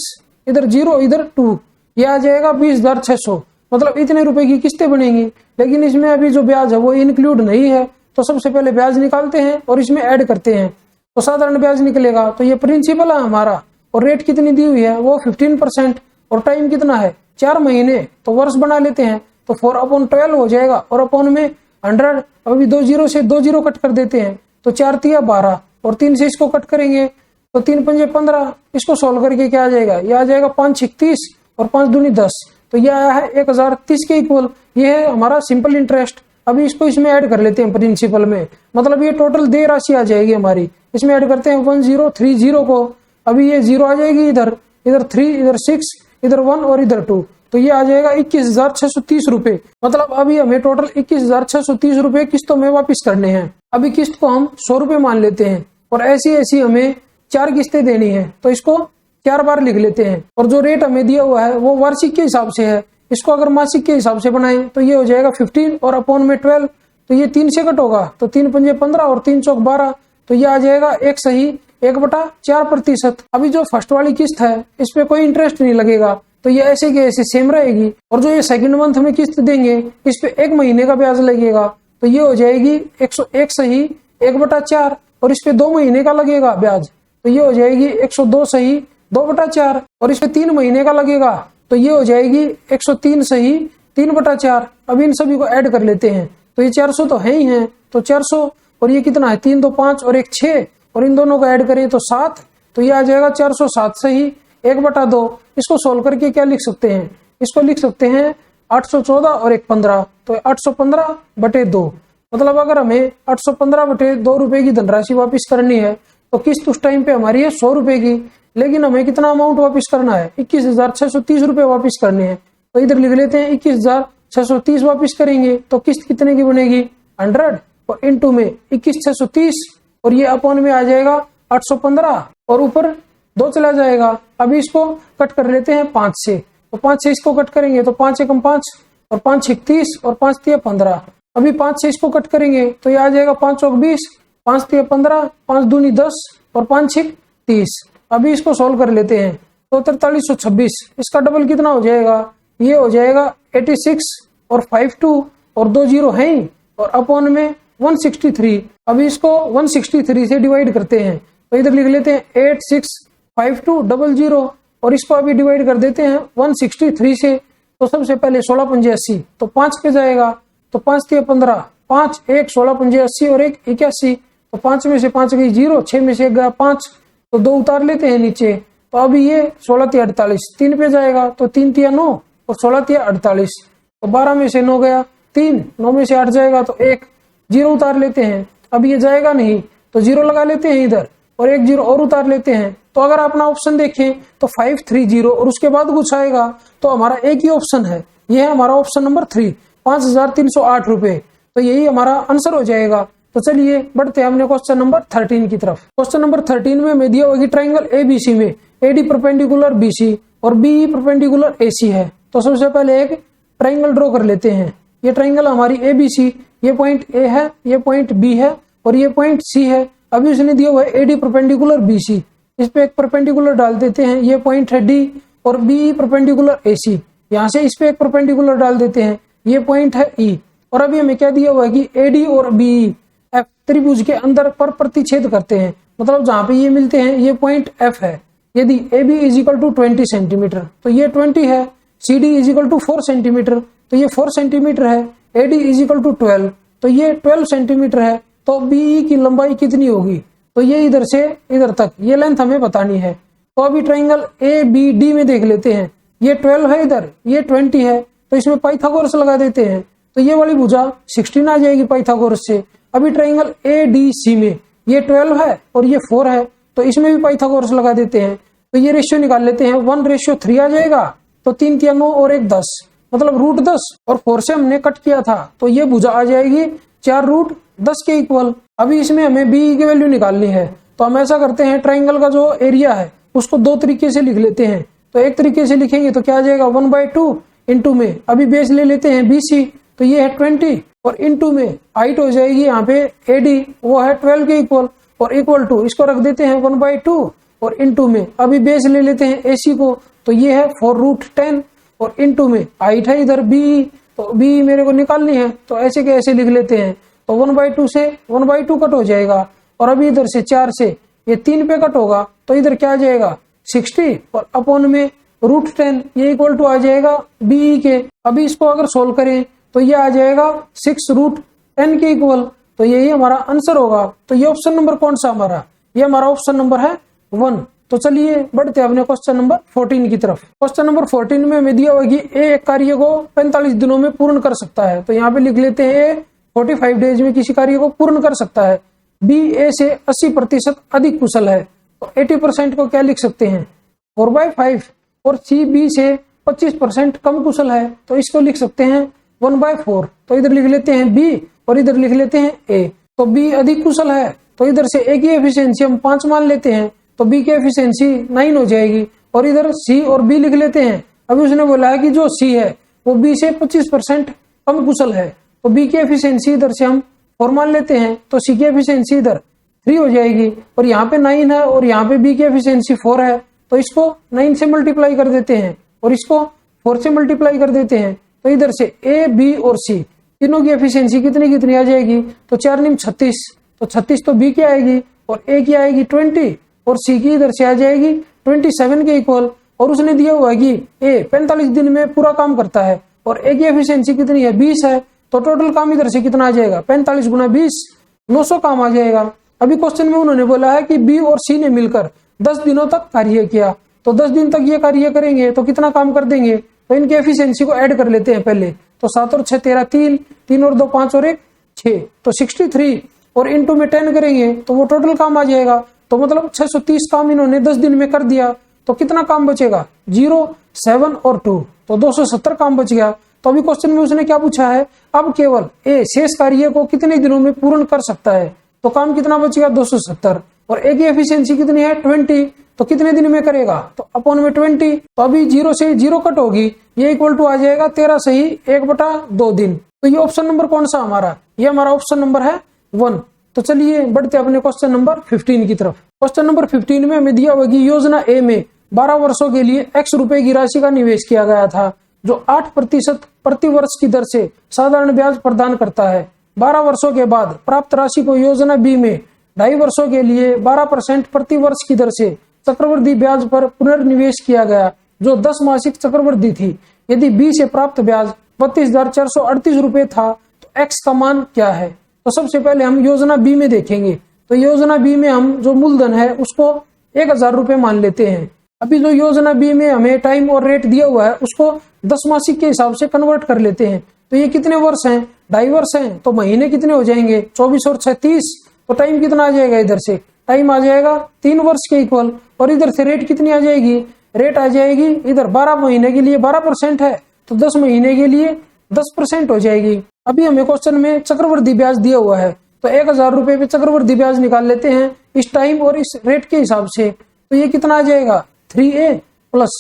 इधर 0 इधर 2, ये आ जाएगा 20,600। मतलब इतने रुपए की किस्तें बनेंगी। लेकिन इसमें अभी जो ब्याज है वो इंक्लूड नहीं है, तो सबसे पहले ब्याज निकालते हैं और इसमें ऐड करते हैं, तो साधारण ब्याज निकलेगा। तो ये प्रिंसिपल है हमारा, और रेट कितनी दी हुई है वो 15%, और टाइम कितना है 4 महीने, तो वर्ष बना लेते हैं, तो 4/12 हो जाएगा, और अपॉन में 100। अभी 2 0 से 2 0 कट कर देते हैं, तो 4 × 12, और 3 से इसको कट करेंगे तो 3 × 5 = 15। इसको सोल्व करके क्या आ जाएगा, ये आ जाएगा 5 × 30 और 5 दूनी 10, तो ये आया है 1030 के इक्वल। ये है हमारा सिंपल इंटरेस्ट। अभी इसको इसमें ऐड कर लेते हैं प्रिंसिपल में, मतलब ये टोटल देय राशि आ जाएगी हमारी। इसमें ऐड करते हैं 1030 को, अभी ये 0 आ जाएगी, इधर 3, इधर 6, इधर 1 और इधर 2, तो ये आ जाएगा 21,630 रुपए। मतलब अभी हमें टोटल 21,630 रुपए किस्तों में वापस करने हैं। अभी किस्त को हम 100 रुपए मान लेते हैं और ऐसी ऐसी हमें 4 किस्तें देनी है, तो इसको 4 बार लिख लेते हैं। और जो रेट हमें दिया हुआ है वो वार्षिक के हिसाब से है, इसको अगर मासिक के हिसाब से बनाए तो ये हो जाएगा 15 और अपॉन में 12, तो ये 3 से कट होगा, तो 3 पंजे 15 और 3 चौक 12, तो ये आ जाएगा 1 सही 1/4%। अभी जो फर्स्ट वाली किस्त है इस पे कोई इंटरेस्ट नहीं लगेगा, तो ये ऐसे के ऐसे सेम रहेगी। और जो ये सेकंड मंथ में किस्त देंगे इस पे 1 महीने का ब्याज लगेगा, तो ये हो जाएगी 101 सही 1/4, और इस पे 2 महीने का लगेगा ब्याज, तो ये हो जाएगी 102 सही 2/4, और इस पे 3 महीने का लगेगा, तो ये हो जाएगी 103 सही 3/4। अब इन सभी को ऐड कर लेते हैं, तो ये 400 तो है ही है, तो 400 और ये कितना है 3 2 5 और 1 6, और इन दोनों को ऐड करें तो 7, तो ये आ जाएगा 407 सही 1/2। इसको सोल्व करके क्या लिख सकते हैं, इसको लिख सकते हैं 814 और 1 15, तो 815/2। मतलब अगर हमें 815/2 रुपए की धनराशि वापस करनी है तो किस्त उस टाइम पे हमारी है 100 रुपए की, लेकिन हमें कितना अमाउंट वापस करना है 21,630 रुपए वापस करने हैं। तो इधर लिख लेते हैं 21,630 वापस करेंगे तो किस्त कितने की बनेगी 100, और इनटू में 21,630 और ये अपॉन में आ जाएगा 815 और ऊपर 2 चला जाएगा। अभी इसको कट कर लेते हैं 5 से, तो 5 से इसको कट करेंगे तो 5 एकम 5 और 5 छीक 30 और 5 तिया 15। अभी 5 से इसको कट करेंगे तो ये आ जाएगा 5 चौक 20, 5 तिया 15, 5 दूनी 10 और 5 छीक 30। अभी इसको सोल्व कर लेते हैं तो 4326, इसका डबल कितना हो जाएगा, ये हो जाएगा 86 और 52 और 2 जीरो है ही, और अपॉन में 163। अभी इसको 163 से डिवाइड करते हैं, तो इधर लिख लेते हैं 865200 और इसको अभी डिवाइड कर देते हैं 163 से। तो सबसे पहले 16 पंजे 80, तो 5 पे जाएगा, तो 5 तिया 15, 5 1 16 पंजे 80 और 1 81, तो 5 में से 5 गई 0, 6 में से 1 गया 5, तो 2 उतार लेते हैं नीचे। तो अभी ये 16 तिया 48, 3 पे जाएगा, तो 3 तिया 9 और 16 तिया 48, तो 12 में से 9 गया 3, 9 में से 8 जाएगा तो 1, 0 उतार लेते हैं। अब ये जाएगा नहीं तो 0 लगा लेते हैं इधर, और 1 0 और उतार लेते हैं। तो अगर अपना ऑप्शन देखें तो 530 और उसके बाद कुछ आएगा, तो हमारा एक ही ऑप्शन है, यह है हमारा ऑप्शन नंबर 3, 5,308 रुपए। तो यही हमारा आंसर हो जाएगा। तो चलिए बढ़ते हैं हमने क्वेश्चन नंबर 13 की तरफ। क्वेश्चन नंबर 13 में मैं दिया होगी ट्राइंगल एबीसी में एडी परपेंडिकुलर बीसी और बीई परपेंडिकुलर एसी है। तो सबसे पहले एक ट्राइंगल ड्रॉ कर लेते हैं। ये ट्राइंगल हमारी एबीसी, ये पॉइंट ए है, ये पॉइंट बी है और ये पॉइंट सी है। अभी उसने दिया हुआ है एडी परपेंडिकुलर बीसी, इस पे एक परपेंडिकुलर डाल देते हैं, ये पॉइंट है डी, और बी परपेंडिकुलर एसी, यहाँ से इस पे एक परपेंडिकुलर डाल देते हैं, ये पॉइंट है ई। और अभी हमें क्या दिया हुआ है कि एडी और बीई एफ त्रिभुज के अंदर पर प्रतिच्छेद करते हैं, मतलब जहां पे ये मिलते हैं ये पॉइंट एफ है। यदि A B is equal to 20 centimetre तो ये 20 है, C D is equal to 4 centimetre तो ये 4 सेंटीमीटर है, A D is equal to 12 तो ये 12 सेंटीमीटर है। तो बीई की लंबाई कितनी होगी, तो ये इधर से इधर तक ये लेंथ हमें बतानी है। तो अभी ट्राइंगल ए बी डी में देख लेते हैं, ये 12 है इधर, ये 20 है, तो इसमें पाइथागोरस लगा देते हैं, तो ये वाली भुजा 16 आ जाएगी पाइथागोरस से। अभी ट्राइंगल ए डी सी में ये 12 है और ये 4 है, तो इसमें भी पाइथागोरस लगा देते हैं, तो ये रेशियो निकाल लेते हैं, 1:3 आ जाएगा। तो 3 तिया 9 और 1 10, मतलब √10 और 4 से हमने कट किया था, तो ये भुजा आ जाएगी 4√10 के इक्वल। अभी इसमें हमें बी की वैल्यू निकालनी है, तो हम ऐसा करते हैं ट्राइंगल का जो एरिया है उसको 2 तरीके से लिख लेते हैं। तो एक तरीके से लिखेंगे तो क्या आ जाएगा 1/2 इंटू में अभी बेस ले लेते हैं बीसी, तो ये है 20 और इंटू में हाइट हो जाएगी यहाँ पे एडी, वो है 12 के इक्वल, और इक्वल टू इसको रख देते हैं 1/2 और इंटू में अभी बेस ले लेते हैं एसी को, तो ये है 4√10 और इंटू में हाइट है इधर बी, तो बी मेरे को निकालनी है, तो ऐसे के ऐसे लिख लेते हैं। तो 1/2 से 1/2 कट हो जाएगा, और अभी इधर से 4 से ये 3 पे कट होगा, तो इधर क्या आ जाएगा 60 और अपॉन में √10, ये इक्वल टू आ जाएगा बी के। अभी इसको अगर सोल्व करें तो ये आ जाएगा 6√10 के इक्वल, तो यही हमारा आंसर होगा। तो ये ऑप्शन नंबर कौन सा हमारा, ये हमारा ऑप्शन नंबर है 1। तो चलिए बढ़ते हैं अपने क्वेश्चन नंबर 14 की तरफ। क्वेश्चन नंबर 14 में हमें दिया हुआ कि ए एक कार्य को 45 दिनों में पूर्ण कर सकता है, तो यहाँ पे लिख लेते हैं ए 45 डेज में किसी कार्य को पूर्ण कर सकता है। बी ए से 80% अधिक कुशल है, तो 80% को क्या लिख सकते हैं 4/5, और सी बी से 25% कम कुशल है, तो इसको लिख सकते हैं 1/4। तो इधर लिख लेते हैं बी और इधर लिख लेते हैं ए। तो बी अधिक कुशल है, तो इधर से ए की एफिशिएंसी हम 5 मान लेते हैं, तो बी की एफिशिएंसी 9 हो जाएगी। और इधर सी और बी लिख लेते हैं। अभी उसने बोला है कि जो सी है वो बी से 25% कम कुशल है, तो बी की एफिशिएंसी इधर से हम 4 मान लेते हैं, तो सी की एफिशिएंसी इधर 3 हो जाएगी। और यहाँ पे 9 है और यहाँ पे बी की एफिशिएंसी 4 है, तो इसको 9 से मल्टीप्लाई कर देते हैं और इसको 4 से मल्टीप्लाई कर देते हैं। तो इधर से ए, बी और सी तीनों की एफिशिएंसी कितनी कितनी आ जाएगी, तो 4 × 36, तो 36 तो बी की आएगी और ए की आएगी 20 और सी की इधर से आ जाएगी 27 के इक्वल। और उसने दिया हुआ है कि ए 45 दिन में पूरा काम करता है और ए की एफिशिएंसी कितनी है, 20 है, तो टोटल काम इधर से कितना आ जाएगा, 45 × 20, 900 काम आ जाएगा। अभी क्वेश्चन में उन्होंने बोला है कि बी और सी ने मिलकर 10 दिनों तक कार्य किया, तो 10 दिन तक ये कार्य करेंगे तो कितना काम कर देंगे, तो इनकी एफिशिएंसी को ऐड कर लेते हैं पहले। तो 7 और 6 13, 3 और 2 5 और 1 6, तो 63 और इंटू में 10 करेंगे तो वो टोटल काम आ जाएगा। तो मतलब 630 काम इन्होंने 10 दिन में कर दिया, तो कितना काम बचेगा, 0, 7 और 2, तो 270 काम बच गया। तो अभी क्वेश्चन में उसने क्या पूछा है, अब केवल ए शेष कार्य को कितने दिनों में पूर्ण कर सकता है, तो काम कितना बचेगा, 270। और ए की एफिशिएंसी कितनी है, 20, तो कितने दिन में करेगा, तो अपॉन में 20, तो अभी 0 से 0 कट होगी, ये इक्वल टू आ जाएगा 13 से ही 1/2 दिन। तो ये ऑप्शन नंबर कौन सा हमारा, ये हमारा ऑप्शन नंबर है 1। तो चलिए बढ़ते अपने क्वेश्चन नंबर 15 की तरफ। क्वेश्चन नंबर 15 में हमें दिया हुआ कि योजना ए में 12 वर्षों के लिए x रुपए की राशि का निवेश किया गया था, जो 8% प्रति वर्ष की दर से साधारण ब्याज प्रदान करता है। 12 वर्षों के बाद प्राप्त राशि को योजना बी में 2.5 वर्षों के लिए 12% प्रति वर्ष की दर से चक्रवृद्धि ब्याज पर पुनर्निवेश किया गया, जो 10 मासिक चक्रवृद्धि थी। यदि बी से प्राप्त ब्याज 32,438 रुपए था, तो x का मान क्या है। तो सबसे पहले हम योजना बी में देखेंगे। तो योजना बी में हम जो मूलधन है उसको 1,000 रुपए मान लेते हैं। अभी जो योजना बी में हमें टाइम और रेट दिया हुआ है उसको 10 मासिक के हिसाब से कन्वर्ट कर लेते हैं। तो ये कितने वर्ष हैं, 2.5 वर्ष हैं, तो महीने कितने हो जाएंगे, 24 और 36, तो टाइम कितना आ जाएगा, इधर से टाइम आ जाएगा 3 वर्ष के इक्वल। और इधर से रेट कितनी आ जाएगी, रेट आ जाएगी इधर 12 महीने के लिए 12% है, तो 10 महीने के लिए 10% हो जाएगी। अभी हमें क्वेश्चन में चक्रवृद्धि ब्याज दिया हुआ है, तो 1,000 रुपए पे चक्रवृद्धि ब्याज निकाल लेते हैं इस टाइम और इस रेट के हिसाब से। तो ये कितना आ जाएगा, 3a प्लस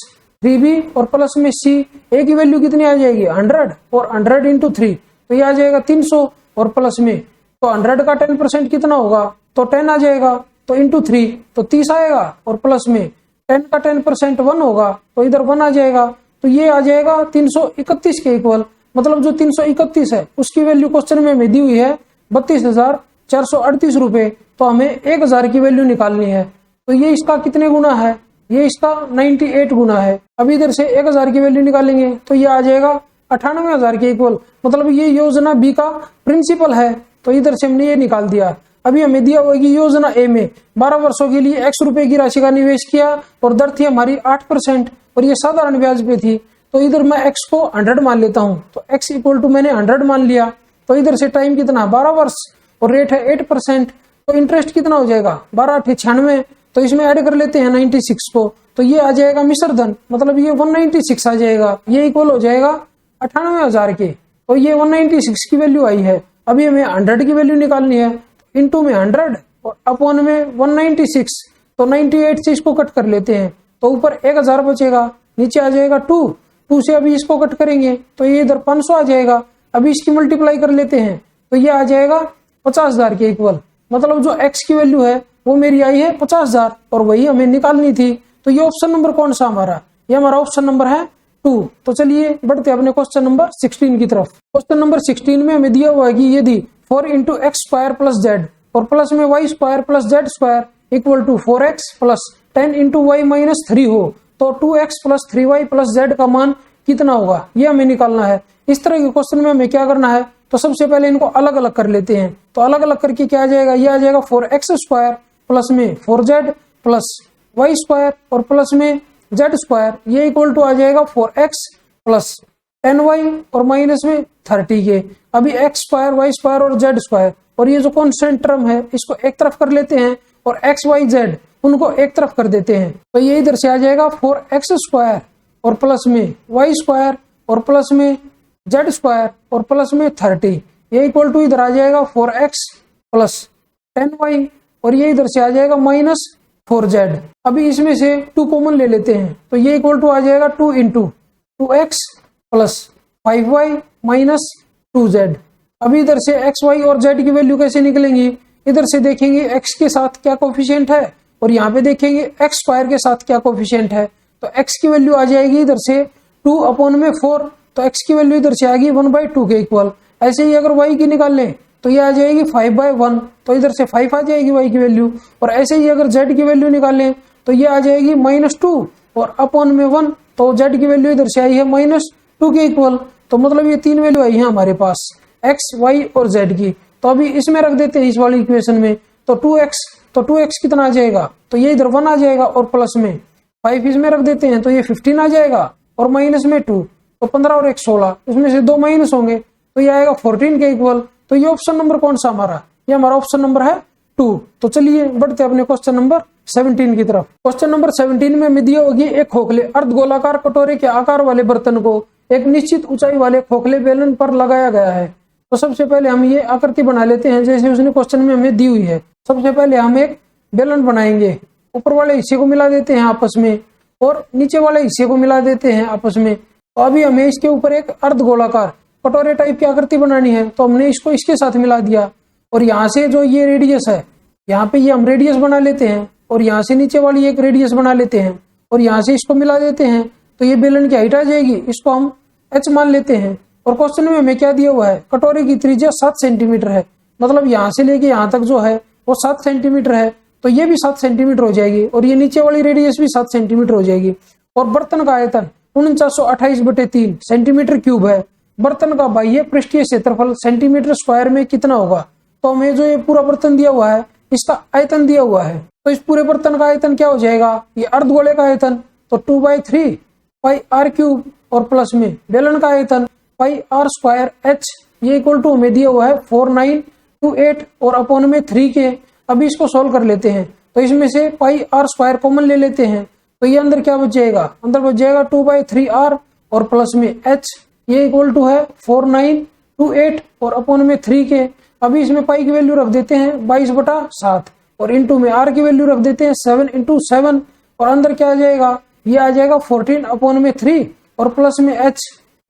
3b और प्लस में c, a की वैल्यू कितनी आ जाएगी, 100 और 100 इंटू 3, तो ये आ जाएगा 300 और प्लस में तो 100 का 10% कितना होगा, तो 10 आ जाएगा, तो इंटू 3 तो 30 आएगा और प्लस में 10 का 10% 1 होगा, तो इधर 1 आ जाएगा, तो ये आ जाएगा 331 के इक्वल। मतलब जो 331 है उसकी वैल्यू क्वेश्चन में हमें दी हुई है 32,438 रुपए, तो हमें 1,000 की वैल्यू निकालनी है। तो ये इसका कितने गुना है, ये इसका 98 गुना है। अब इधर से 1,000 की वैल्यू निकालेंगे तो ये आ जाएगा 98,000 के इक्वल। मतलब ये योजना बी का प्रिंसिपल है, तो इधर से हमने ये निकाल दिया। अभी हमें दिया हुआ कि योजना ए में 12 वर्षों के लिए x रुपए की राशि का निवेश किया और दर थी हमारी 8% और ये साधारण ब्याज पे थी। तो इधर मैं x को 100 मान लेता हूँ, तो x इक्वल टू मैंने 100 मान लिया। तो इधर से टाइम कितना, 12 वर्ष और रेट है 8%, तो इंटरेस्ट कितना हो जाएगा, 12 × 96, तो इसमें ऐड कर लेते हैं 96 को, तो ये आ जाएगा मिश्र धन, मतलब ये 196 आ जाएगा, ये इक्वल हो जाएगा 98,000 के। तो ये 196 की वैल्यू आई है। अभी हमें 100 की वैल्यू निकालनी है, इंटू में 100 और अपॉन में 196, तो 98 से इसको कट कर लेते हैं, तो ऊपर 1,000 बचेगा, नीचे आ जाएगा 2 से अभी इसको कट करेंगे तो ये इधर 500 आ जाएगा। अभी इसकी मल्टीप्लाई कर लेते हैं तो ये आ जाएगा 50,000 के इक्वल। मतलब जो x की वैल्यू है वो मेरी आई है 50,000 और वही हमें निकालनी थी। तो ये ऑप्शन नंबर कौन सा हमारा, ये हमारा ऑप्शन नंबर है 2। तो चलिए बढ़ते अपने क्वेश्चन नंबर 16 की तरफ। क्वेश्चन नंबर 16 में हमें दिया हुआ है कि यदि 4 × x² + z और प्लस में y² + z² equal to 4x + 10 × y - 3 हो, तो 2x + 3y + z का मान कितना होगा, ये हमें निकालना है। इस तरह के क्वेश्चन में हमें क्या करना है, तो सबसे पहले इनको अलग अलग कर लेते हैं। तो अलग अलग करके क्या आ जाएगा, ये आ जाएगा 4x² प्लस में 4z प्लस y² और प्लस में z², ये इक्वल टू आ जाएगा 4x प्लस 10y और माइनस में 30 के। अभी x² y² और z² और ये जो कॉन्स्टेंट टर्म है इसको एक तरफ कर लेते हैं और x y z उनको एक तरफ कर देते हैं, तो ये इधर से आ जाएगा 4x² और प्लस में वाई स्क्वायर और प्लस में जेड स्क्वायर और प्लस में 30, ये इक्वल टू इधर आ जाएगा 4x प्लस 10y और ये इधर से आ जाएगा माइनस 4z। अभी इसमें से 2 कॉमन ले लेते हैं तो ये इक्वल टू आ जाएगा 2 into 2x plus 5y minus 2z। अभी इधर से x, y और z की वैल्यू कैसे निकलेंगी, इधर से देखेंगे x के साथ क्या कोफिशिएंट है और यहाँ पे देखेंगे x स्क्वायर के साथ क्या कोफिशिएंट है। तो x की वैल्यू आ जाएगी इधर से 2 अपॉन में 4, तो x की वैल्यू इधर से आ गई 1/2 के इक्वल। ऐसे ही अगर y की निकाल लें तो ये आ जाएगी 5/1, तो इधर से 5 आ जाएगी y की वैल्यू। और ऐसे ही अगर z की वैल्यू निकाल लें तो ये आ जाएगी -2 और अपॉन में 1, तो z की वैल्यू इधर से आई है -2 के इक्वल। तो मतलब ये 3 वैल्यू आई है हमारे पास x, y और z की। तो अभी इसमें रख देते हैं इस वाली इक्वेशन में, तो 2x कितना आ जाएगा, तो ये इधर 1 आ जाएगा और प्लस में 5 इसमें रख देते हैं तो ये 15 आ जाएगा और माइनस में 2, तो 15 और 1 16, इसमें से 2 माइनस होंगे तो ये आएगा 14 के इक्वल। तो ये ऑप्शन नंबर कौन सा हमारा, ये हमारा ऑप्शन नंबर है 2। तो चलिए बढ़ते अपने क्वेश्चन नंबर 17 की तरफ। क्वेश्चन नंबर 17 में हमें दिया होगी एक खोखले अर्धगोलाकार कटोरे के आकार वाले बर्तन को एक निश्चित ऊंचाई वाले खोखले बेलन पर लगाया गया है। तो सबसे पहले हम ये आकृति बना लेते हैं जैसे उसने क्वेश्चन में हमें दी हुई है। सबसे पहले हम एक बेलन बनाएंगे, ऊपर वाले हिस्से को मिला देते हैं आपस में और नीचे वाले हिस्से को मिला देते हैं आपस में। तो अभी हमें इसके ऊपर एक अर्धगोलाकार कटोरे टाइप की आकृति बनानी है, तो हमने इसको इसके साथ मिला दिया और यहाँ से जो ये रेडियस है यहाँ पे ये हम रेडियस बना लेते हैं और यहाँ से नीचे वाली एक रेडियस बना लेते हैं और यहाँ से इसको मिला देते हैं, तो ये बेलन की हाइट आ जाएगी, इसको हम h मान लेते हैं। और क्वेश्चन में हमें क्या दिया हुआ है, कटोरे की त्रिज्या 7 सेंटीमीटर है, मतलब यहाँ से लेके यहाँ तक जो है वो 7 सेंटीमीटर है, तो ये भी 7 सेंटीमीटर हो जाएगी और ये नीचे वाली रेडियस भी 7 सेंटीमीटर हो जाएगी। और बर्तन का आयतन 4928/3 सेंटीमीटर क्यूब है। बर्तन का बाह्य पृष्ठीय क्षेत्रफल सेंटीमीटर स्क्वायर में कितना होगा। तो हमें जो ये पूरा बर्तन दिया हुआ है इसका आयतन दिया हुआ है, तो इस पूरे बर्तन का आयतन क्या हो जाएगा, ये अर्धगोले का आयतन तो 2/3 पाई r क्यूब और प्लस में बेलन का आयतन पाई r स्क्वायर h, ये इक्वल टू हमें दिया हुआ है 4928 और अपॉन में 3 के। अभी इसको सोल्व कर लेते हैं, तो इसमें से पाई r स्क्वायर कॉमन ले लेते हैं, तो ये अंदर क्या बच जाएगा, अंदर बच जाएगा 2/3r और प्लस में h, ये इक्वल टू है 4928 और अपॉन में 3 के। अभी इसमें पाई की वैल्यू रख देते हैं 22/7 और इंटू में r की वैल्यू रख देते हैं 7 × 7 और अंदर क्या आ जाएगा, ये आ जाएगा 14 अपॉन में 3 और प्लस में h,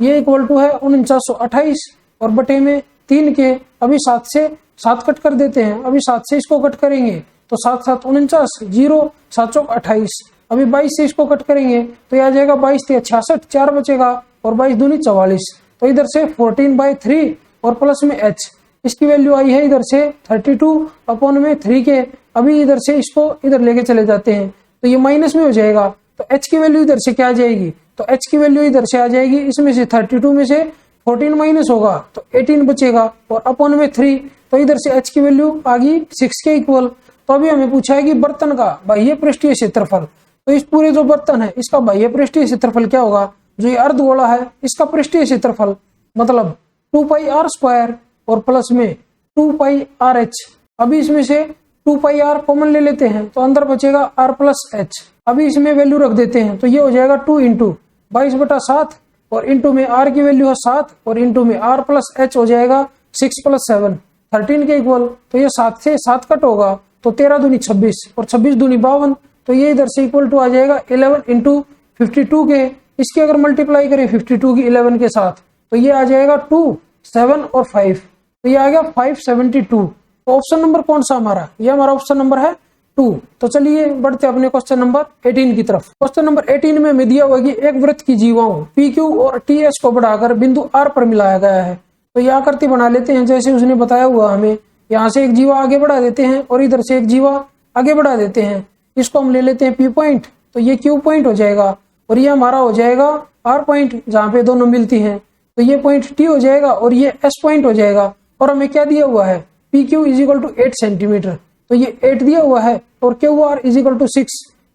ये इक्वल टू है 4928 और बटे में 3 के। अभी 7 से 7 कट कर देते हैं, अभी 7 से इसको कट करेंगे तो 7 7 49, 0 7 चौक 28। अभी 22 से इसको कट करेंगे तो ये आ जाएगा 22 × 66, 4 बचेगा और 22 दूनी 44। तो इधर से 14/3 और प्लस में h, इसकी वैल्यू आई है इधर से 32 अपॉन में 3 के। अभी इधर से इसको इधर लेके चले जाते हैं तो ये माइनस में हो जाएगा, तो h की वैल्यू इधर से क्या आ जाएगी, तो h की वैल्यू इधर से आ जाएगी, इसमें से 32 में से 14 माइनस होगा तो 18 बचेगा और अपॉन में 3, तो इधर से h की वैल्यू आ गई 6 के इक्वल। तो अभी हमें पूछा है कि बर्तन का बाह्य पृष्ठीय क्षेत्रफल, तो इस पूरे जो बर्तन है इसका बाह्य पृष्ठीय क्षेत्रफल क्या होगा, जो ये अर्धगोला है इसका पृष्ठीय क्षेत्रफल मतलब 2πr स्क्वायर और प्लस में 2πrh। अभी इसमें से 2πr कॉमन ले लेते हैं तो अंदर बचेगा r प्लस h। अभी इसमें वैल्यू रख देते हैं तो ये हो जाएगा 2 × 22/7 और इंटू में r की वैल्यू है 7 और इंटू में r प्लस h हो जाएगा 6 + 7 13 के इक्वल। तो ये 7 से 7 कट होगा तो 13 दूनी 26 और 26 दूनी 52, तो ये इधर से इक्वल टू आ जाएगा 11 × 52 के। इसकी अगर मल्टीप्लाई करें 52 की 11 के साथ तो ये आ जाएगा 2 7 और 5, तो ये आ गया 572। तो ऑप्शन नंबर कौन सा हमारा, ये हमारा ऑप्शन नंबर है 2। तो चलिए बढ़ते अपने क्वेश्चन नंबर 18 की तरफ। क्वेश्चन नंबर 18 में हमें दिया हुआ कि एक वृत्त की जीवाओं PQ और TH को बढ़ाकर बिंदु R पर मिलाया गया है। तो यह आकृति बना लेते हैं जैसे उसने बताया हुआ हमें, यहाँ से एक जीवा आगे बढ़ा देते हैं और इधर से एक जीवा आगे बढ़ा देते हैं। इसको हम ले लेते हैं P पॉइंट, तो ये Q पॉइंट हो जाएगा और ये हमारा हो जाएगा R पॉइंट जहाँ पे दोनों मिलती हैं, तो ये पॉइंट T हो जाएगा और ये S पॉइंट हो जाएगा। और हमें क्या दिया हुआ है, PQ = 8 सेंटीमीटर, तो ये 8 दिया हुआ है और QR = 6,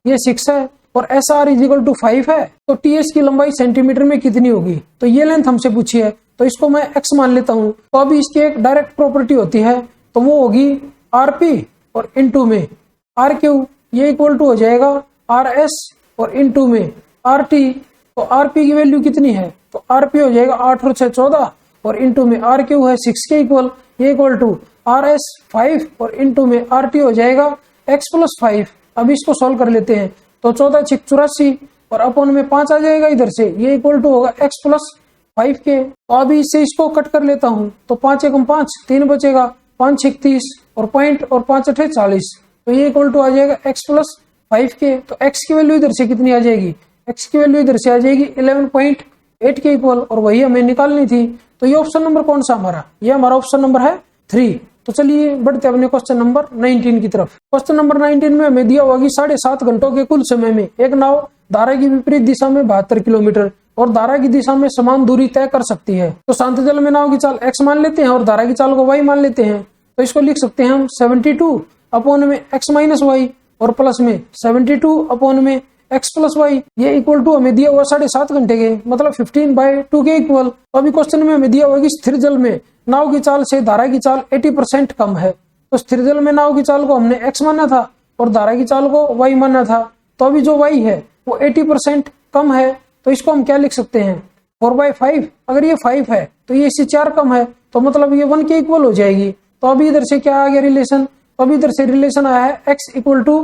ये 6 है और SR = 5 है। तो TS की लंबाई सेंटीमीटर में कितनी होगी, तो ये लेंथ हमसे पूछी है, तो इसको मैं x मान लेता हूँ। तो अभी इसकी एक डायरेक्ट प्रॉपर्टी होती है तो वो होगी RP और इंटू में RQ, ये इक्वल टू हो जाएगा RS और इंटू में RT तो आरपी की वैल्यू कितनी है, तो आरपी हो जाएगा 8 और 6 14 और इंटू में आर क्यू है 6 के इक्वल, ये इक्वल टू आर एस 5 और इंटू में आर टी हो जाएगा x प्लस 5। अब इसको सॉल्व कर लेते हैं, तो 14 6 84 और अपॉन में 5 आ जाएगा इधर से, ये इक्वल टू होगा x प्लस 5 के। तो अभी इससे इसको कट कर लेता हूँ, तो 5 एकम 5 3 बचेगा, 5 6 30 और पॉइंट और 5 8 40, तो ये इक्वल टू आ जाएगा x प्लस 5 के। तो x की वैल्यू इधर से कितनी आ जाएगी, x की वैल्यू इधर से आ जाएगी 11.8 के इक्वल, और वही हमें निकालनी थी। तो ये ऑप्शन नंबर कौन सा हमारा, ये हमारा ऑप्शन नंबर है 3। तो चलिए बढ़ते अपने क्वेश्चन नंबर 19 की तरफ। क्वेश्चन नंबर 19 में हमें दिया हुआ कि 7.5 घंटों के कुल समय में एक नाव धारा की विपरीत दिशा में 72 किलोमीटर और धारा की दिशा में समान दूरी तय कर सकती है। तो शांत जल में नाव की चाल x मान लेते हैं और धारा की चाल को y मान लेते हैं। तो इसको लिख सकते हैं हम 72 अपॉन में x माइनस वाई और प्लस में 72 अपॉन में x प्लस वाई, ये इक्वल टू हमें दिया हुआ 7.5 घंटे के, मतलब 15/2 के इक्वल। तो अभी क्वेश्चन में हमें दिया हुआ कि स्थिर जल में नाव की चाल से धारा की चाल 80% कम है। तो स्थिर जल में नाव की चाल को हमने x माना था और धारा की चाल को y माना था। तो अभी जो y है वो 80% कम है, तो इसको हम क्या लिख सकते हैं 4/5। अगर ये 5 है तो ये इससे 4 कम है, तो मतलब ये 1 के इक्वल हो जाएगी। तो अभी इधर से क्या आ गया रिलेशन, तो अभी इधर से रिलेशन आया है x इक्वल टू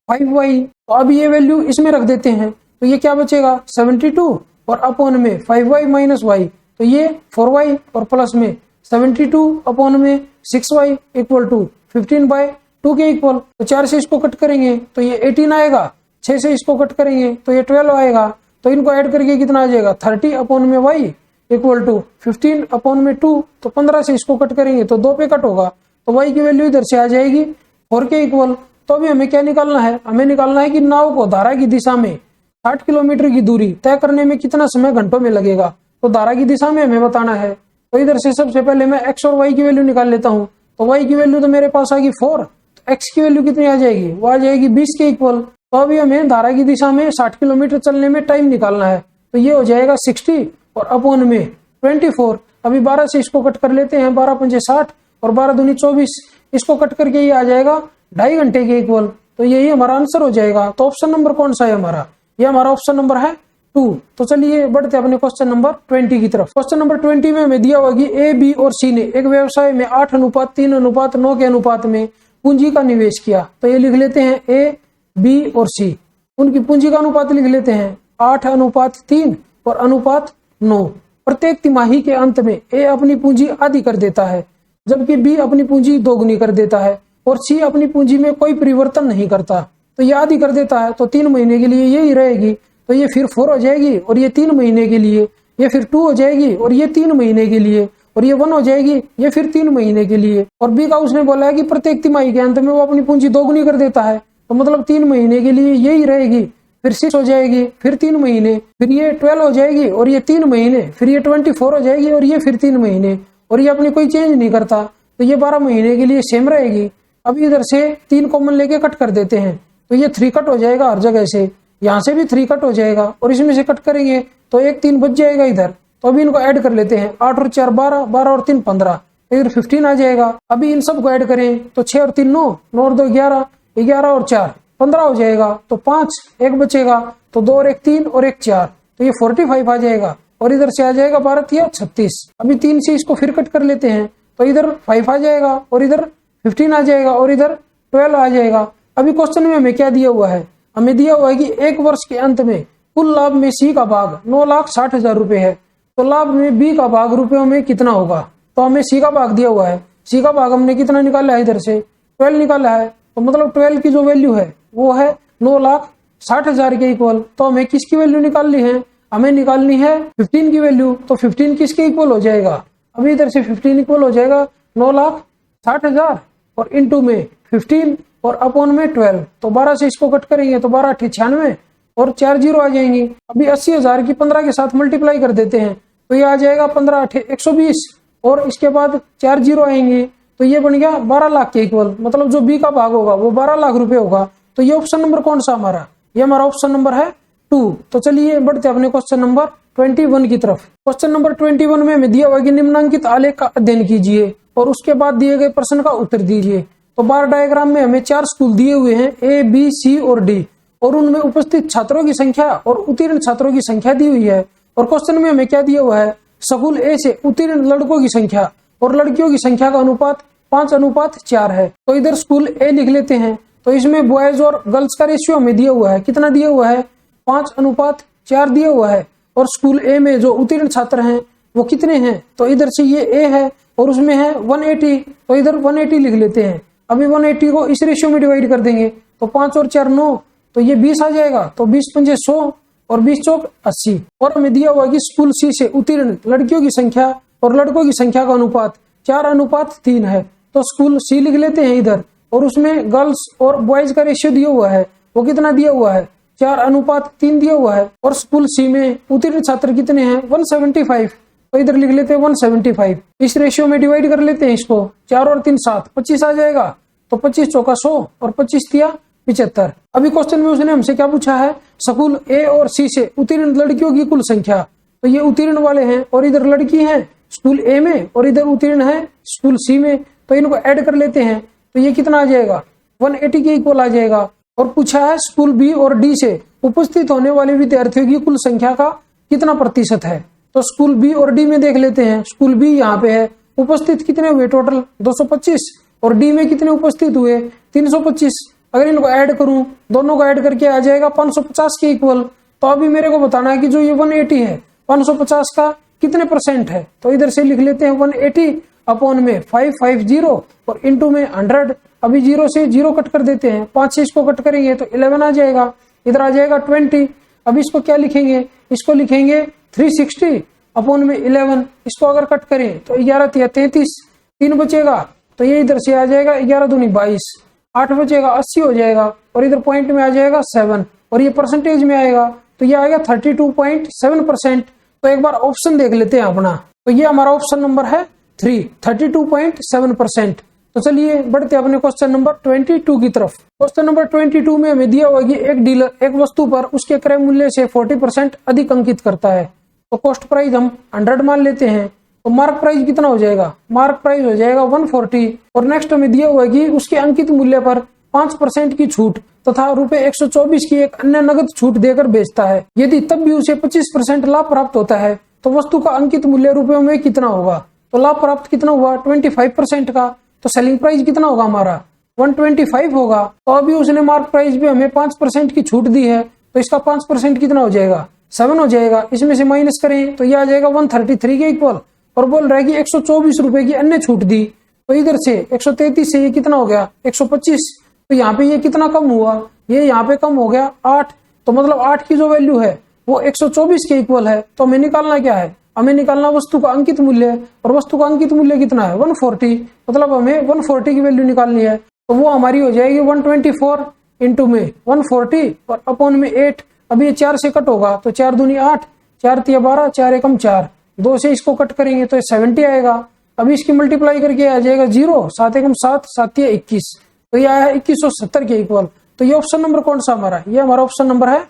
5y। तो अभी ये वैल्यू इसमें रख देते हैं, तो ये क्या बचेगा 72 और अपॉन में 5y माइनस y, तो ये 4y और प्लस में 72 अपॉन में 6y इक्वल टू 15/2 के इक्वल। तो 4 से इसको कट करेंगे तो ये 18 आएगा, 6 से इसको कट करेंगे तो ये 12 आएगा। तो इनको ऐड करके कितना आ जाएगा 30 अपॉन में y इक्वल टू 15 अपॉन में 2। तो 15 से इसको कट करेंगे तो 2 पे कट होगा, तो y की वैल्यू इधर से आ जाएगी 4 के इक्वल। तो अभी हमें क्या निकालना है, हमें निकालना है कि नाव को धारा की दिशा में 60 किलोमीटर की दूरी तय करने में कितना समय घंटों में लगेगा। तो धारा की दिशा में हमें बताना है। तो इधर से सबसे पहले मैं x और y की वैल्यू निकाल लेता हूँ। तो y की वैल्यू तो मेरे पास आ गई 4, तो x की वैल्यू कितनी आ जाएगी, वो आ जाएगी 20 के इक्वल। तो अभी हमें धारा की दिशा में 60 किलोमीटर चलने में टाइम निकालना है, तो ये हो जाएगा 60 और अपॉन में 24। अभी 12 से इसको कट कर लेते हैं, 12 पंजे 60 और 12 दूनी 24, इसको कट करके ये आ जाएगा 2.5 घंटे के इक्वल। तो यही हमारा आंसर हो जाएगा। तो ऑप्शन नंबर कौन सा है हमारा, ये हमारा ऑप्शन नंबर है 2। तो चलिए बढ़ते अपने क्वेश्चन नंबर 20 की तरफ। क्वेश्चन नंबर 20 में हमें दिया हुआ कि ए, बी और सी ने एक व्यवसाय में 8:3:9 के अनुपात में पूंजी का निवेश किया। तो ये लिख लेते हैं ए, बी और सी, उनकी पूंजी का अनुपात लिख लेते हैं 8:3 और अनुपात 9। प्रत्येक तिमाही के अंत में ए अपनी पूंजी आधी कर देता है, जबकि बी अपनी पूंजी दोगुनी कर देता है और सी अपनी पूंजी में कोई परिवर्तन नहीं करता। तो ये आधी कर देता है, तो 3 महीने के लिए यही रहेगी, तो ये फिर 4 हो जाएगी और ये 3 महीने के लिए, ये फिर 2 हो जाएगी और ये 3 महीने के लिए, और ये 1 हो जाएगी, ये फिर 3 महीने के लिए। और बी का उसने बोला है कि प्रत्येक तिमाही के अंत में वो अपनी पूंजी दोगुनी कर देता है, तो मतलब 3 महीने के लिए यही रहेगी, फिर 6 हो जाएगी, फिर 3 महीने, फिर ये 12 हो जाएगी और ये 3 महीने, फिर ये 24 हो जाएगी और ये फिर 3 महीने, और ये अपनी कोई चेंज नहीं करता, तो ये 12 महीने के लिए सेम रहेगी। अभी इधर से 3 कॉमन लेके कट कर देते हैं, तो ये 3 कट हो जाएगा हर जगह से, यहाँ से भी 3 कट हो जाएगा और इसमें से कट करेंगे तो एक 3 बच जाएगा इधर। तो अभी इनको ऐड कर लेते हैं, 8 और 4 12, 12 और 3 15, इधर 15 आ जाएगा। अभी इन सबको ऐड करें तो 6 और 3 9, 9 और 2 11, 11 और 4 15 हो जाएगा। तो 5 1 बचेगा, तो 2 और 1 3 और 1 4, तो ये 45 आ जाएगा और इधर से आ जाएगा 12 या 36। अभी 3 से इसको फिर कट कर लेते हैं, तो इधर 5 आ जाएगा और इधर 15 आ जाएगा और इधर 12 आ जाएगा। अभी क्वेश्चन में हमें क्या दिया हुआ है, हमें दिया हुआ है कि 1 वर्ष के अंत में कुल लाभ में सी का भाग 9,60,000 रुपए है, तो लाभ में बी का भाग रुपयों में कितना होगा। तो हमें सी का भाग दिया हुआ है, सी का भाग हमने कितना निकाला है, इधर से 12 निकाला है, तो मतलब 12 की जो वैल्यू है वो है 9,60,000 के इक्वल। तो हमें किसकी वैल्यू निकालनी है, हमें निकालनी है 15 की वैल्यू। तो 15 किसके इक्वल हो जाएगा, अभी इधर से 15 इक्वल हो जाएगा 9,60,000 और इंटू में 15 और अपॉन में 12। तो 12 से इसको कट करेंगे तो 12 8 96 और 4 0 आ जाएंगी। अभी 80,000 की 15 के साथ मल्टीप्लाई कर देते हैं, तो ये आ जाएगा 15 8 120 और इसके बाद 4 0 आएंगे, तो ये बन गया 12 लाख के इक्वल। मतलब जो बी का भाग होगा वो 12 लाख रुपए होगा। तो ये ऑप्शन नंबर कौन सा हमारा, ये हमारा ऑप्शन नंबर है 2। तो चलिए बढ़ते अपने क्वेश्चन नंबर 21 की तरफ। क्वेश्चन नंबर 21 में हमें दिया हुआ कि निम्नांकित आलेख का अध्ययन कीजिए और उसके बाद दिए गए प्रश्न का उत्तर दीजिए। तो बार डायग्राम में हमें 4 स्कूल दिए हुए हैं, ए बी सी और डी, और उनमें उपस्थित छात्रों की संख्या और उत्तीर्ण छात्रों की संख्या दी हुई है। और क्वेश्चन में हमें क्या दिया हुआ है, स्कूल ए से उत्तीर्ण लड़कों की संख्या और लड़कियों की संख्या का अनुपात 5:4 है। तो इधर स्कूल ए लिख लेते हैं। तो इसमें बॉयज और गर्ल्स का रेशियो हमें दिया हुआ है, कितना दिया हुआ है, 5:4 दिया हुआ है। और स्कूल ए में जो उत्तीर्ण छात्र हैं वो कितने हैं, तो इधर से ये ए है और उसमें है 180, तो इधर 180 लिख लेते हैं। अभी 180 को इस रेशियो में डिवाइड कर देंगे तो 5 और 4 9, तो ये 20 आ जाएगा। तो 20 पंजे 100 और 20 चौक 80। और हमें दिया हुआ कि स्कूल सी से उत्तीर्ण लड़कियों की संख्या और लड़कों की संख्या का अनुपात 4:3 है। तो स्कूल सी लिख लेते हैं इधर, और उसमें गर्ल्स और बॉयज का रेशियो दिया हुआ है, वो कितना दिया हुआ है, 4:3 दिया हुआ है। और स्कूल सी में उत्तीर्ण छात्र कितने हैं, 175, तो इधर लिख लेते हैं 175। इस रेशियो में डिवाइड कर लेते हैं इसको, 4 और 3 7, 25 आ जाएगा। तो 25 चौका 100 और 25 दिया 75। अभी क्वेश्चन में उसने हमसे क्या पूछा है, स्कूल ए और सी से उत्तीर्ण लड़कियों की कुल संख्या। तो ये उत्तीर्ण वाले हैं और इधर लड़की है स्कूल ए में और इधर उत्तीर्ण है स्कूल सी में, तो इनको ऐड कर लेते हैं। तो ये कितना आ जाएगा, 180 के इक्वल आ जाएगा। और पूछा है स्कूल बी और डी से उपस्थित होने वाले विद्यार्थियों की कुल संख्या का कितना प्रतिशत है। तो स्कूल बी और डी में देख लेते हैं। स्कूल बी यहाँ पे है, उपस्थित कितने हुए टोटल 225, और डी में कितने उपस्थित हुए 325। अगर इनको ऐड करूं, दोनों को ऐड करके आ जाएगा 550 के इक्वल। तो अभी मेरे को बताना है कि जो ये 180 है 550 का कितने परसेंट है। तो इधर से लिख लेते हैं 180 अपॉन में 550 और इंटू में 100। अभी 0 से 0 कट कर देते हैं, 5 से इसको कट करेंगे तो 11 आ जाएगा, इधर आ जाएगा 20। अब इसको क्या लिखेंगे, इसको लिखेंगे 360 अपॉन में 11। इसको अगर कट करें तो 11 या 33, 3 बचेगा, तो ये इधर से आ जाएगा 11 दूनी 22, 8 बचेगा 80 हो जाएगा, और इधर पॉइंट में आ जाएगा 7, और ये परसेंटेज में आएगा तो ये आएगा 32.7%। तो एक बार ऑप्शन देख लेते हैं अपना, तो ये हमारा ऑप्शन नंबर है 3, 32.7%। तो चलिए बढ़ते अपने क्वेश्चन नंबर 22 की तरफ। क्वेश्चन नंबर 22 में हमें दिया हुआ कि एक डीलर एक वस्तु पर उसके क्रय मूल्य से 40% अधिक अंकित करता है। तो कॉस्ट प्राइस हम 100 मान लेते हैं, तो मार्क प्राइस कितना हो जाएगा, मार्क प्राइस हो जाएगा 140। और नेक्स्ट हमें दिया हुआ है कि उसके अंकित मूल्य पर 5% की छूट तथा ₹124 की एक अन्य नगद छूट देकर बेचता है। यदि तब भी उसे 25% लाभ प्राप्त होता है तो वस्तु का अंकित मूल्य रुपयों में कितना होगा। तो लाभ प्राप्त कितना हुआ 25% का, तो सेलिंग प्राइस कितना होगा हमारा 125 होगा। तो अभी उसने मार्क प्राइस पे हमें 5% की छूट दी है, तो इसका 5% कितना हो जाएगा 7 हो जाएगा। इसमें से माइनस करें तो ये आ जाएगा 133 के इक्वल। और बोल रहा है कि 124 रुपए की अन्य छूट दी, तो इधर से 133 से ये कितना हो गया 125। तो यहाँ पे ये कितना कम हुआ, ये यहाँ पे कम हो गया 8। तो मतलब 8 की जो वैल्यू है वो 124 के इक्वल है। तो हमें निकालना क्या है, हमें निकालना वस्तु का अंकित मूल्य, और वस्तु का अंकित मूल्य कितना है 140। मतलब हमें 140 की वैल्यू निकालनी है, तो वो हमारी हो जाएगी 124 इंटू में 140 और अपॉन में 8। अभी ये 4 से कट होगा तो 4 दूनी 8, 4 तिया 12, 4 एकम 4, 2 से इसको कट करेंगे तो 70 आएगा। अभी इसकी मल्टीप्लाई करके आ जाएगा 0, 7 एकम 7, 7 तिया 21, तो यह है 2170 के इक्वल। तो ये ऑप्शन नंबर कौन सा हमारा, ये हमारा ऑप्शन नंबर है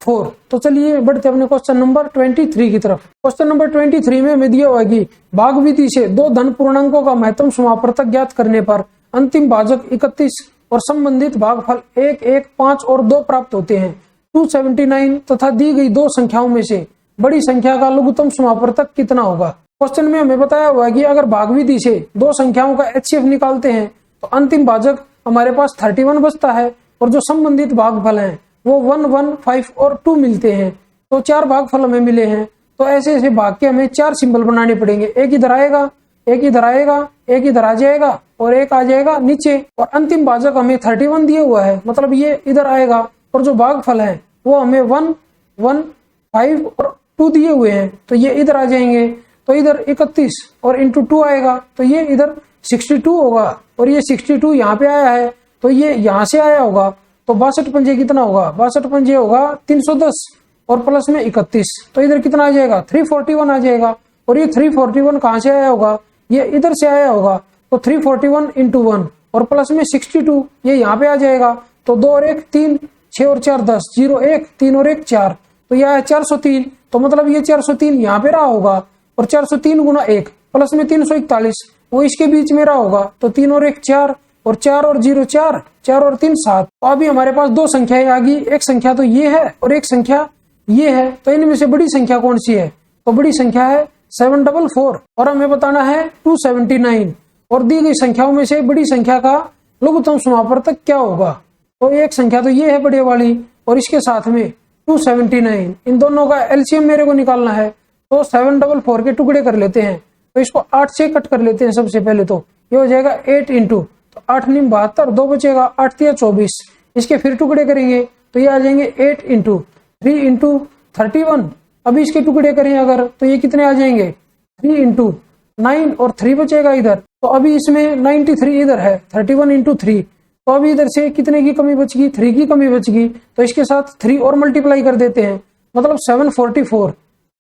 4। तो चलिए बढ़ते अपने क्वेश्चन नंबर 23 की तरफ। क्वेश्चन नंबर 23 में हमें दिया हुआ है कि भाग विधि से 2 धन पूर्णांकों का महत्तम समापवर्तक ज्ञात करने पर अंतिम भाजक 31 और संबंधित भागफल 1, 1, 5 और 2 प्राप्त होते हैं। 279 तथा दी गई 2 संख्याओं में से बड़ी संख्या का लघुत्तम समापवर्तक कितना होगा। क्वेश्चन में हमें बताया हुआ है कि अगर भाग विधि से 2 संख्याओं का HCF निकालते हैं तो अंतिम भाजक हमारे पास 31 बचता है, और जो संबंधित भागफल हैं वो 1, 1, 5 और 2 मिलते हैं। तो 4 भागफल हमें मिले हैं। तो ऐसे ऐसे भाग के हमें 4 सिंबल बनाने पड़ेंगे, एक इधर आएगा, एक इधर आएगा, एक इधर आ जाएगा और एक आ जाएगा नीचे। और अंतिम भाजक हमें 31 दिया हुआ है, मतलब ये इधर आएगा, और जो भागफल है वो हमें 1, 1, 5 और 2 दिए हुए हैं, तो ये इधर आ जाएंगे। तो इधर 31 और इंटू 2 आएगा, तो ये इधर 62 होगा, और ये 62 यहाँ पे आया है तो ये यहाँ से आया होगा। तो 62 पंजे कितना होगा, 62 पंजे होगा 310 और प्लस में 31, तो इधर कितना आ जाएगा 341 आ जाएगा। और ये 341 कहाँ से आया होगा, ये इधर से आया होगा। तो 341 इंटू 1 और प्लस में 62 ये यहाँ पे आ जाएगा। तो 2 और 1 3, 6 और 4 10, 0 1, 3 और 1 4, तो यह है 403। तो मतलब ये 403 यहाँ पे रहा होगा, और 403 गुना 1 प्लस में 341 वो इसके बीच में रहा होगा। तो 3 और 1 4, और 4 और 0 4, 4 और 3 7। तो अभी हमारे पास दो संख्याएं आ गई, एक संख्या तो ये है और एक संख्या ये है। तो इनमें से बड़ी संख्या कौन सी है? तो बड़ी संख्या है 744 और हमें बताना है 279। और दी गई संख्याओं में से बड़ी संख्या का लघुत्तम समापवर्तक क्या होगा? तो एक संख्या तो ये है बड़े वाली और इसके साथ में 279, इन दोनों का एलसीएम मेरे को निकालना है। तो 744 के टुकड़े कर लेते हैं, तो इसको 8 से कट कर लेते हैं। सबसे पहले तो ये हो जाएगा 8 इंटू, तो 8 9 72, 2 बचेगा, 8 3 24। इसके फिर टुकड़े करेंगे तो ये आ जाएंगे 8 इंटू 3 इंटू 31। अभी इसके टुकड़े करें अगर तो ये कितने आ जाएंगे? 3 इंटू 9 और 3 बचेगा इधर। तो अभी इसमें 93 इधर है, 31 इंटू 3। तो अभी इधर से कितने की कमी बचगी? 3 की कमी बचगी। तो इसके साथ 3 और मल्टीप्लाई कर देते हैं, मतलब 744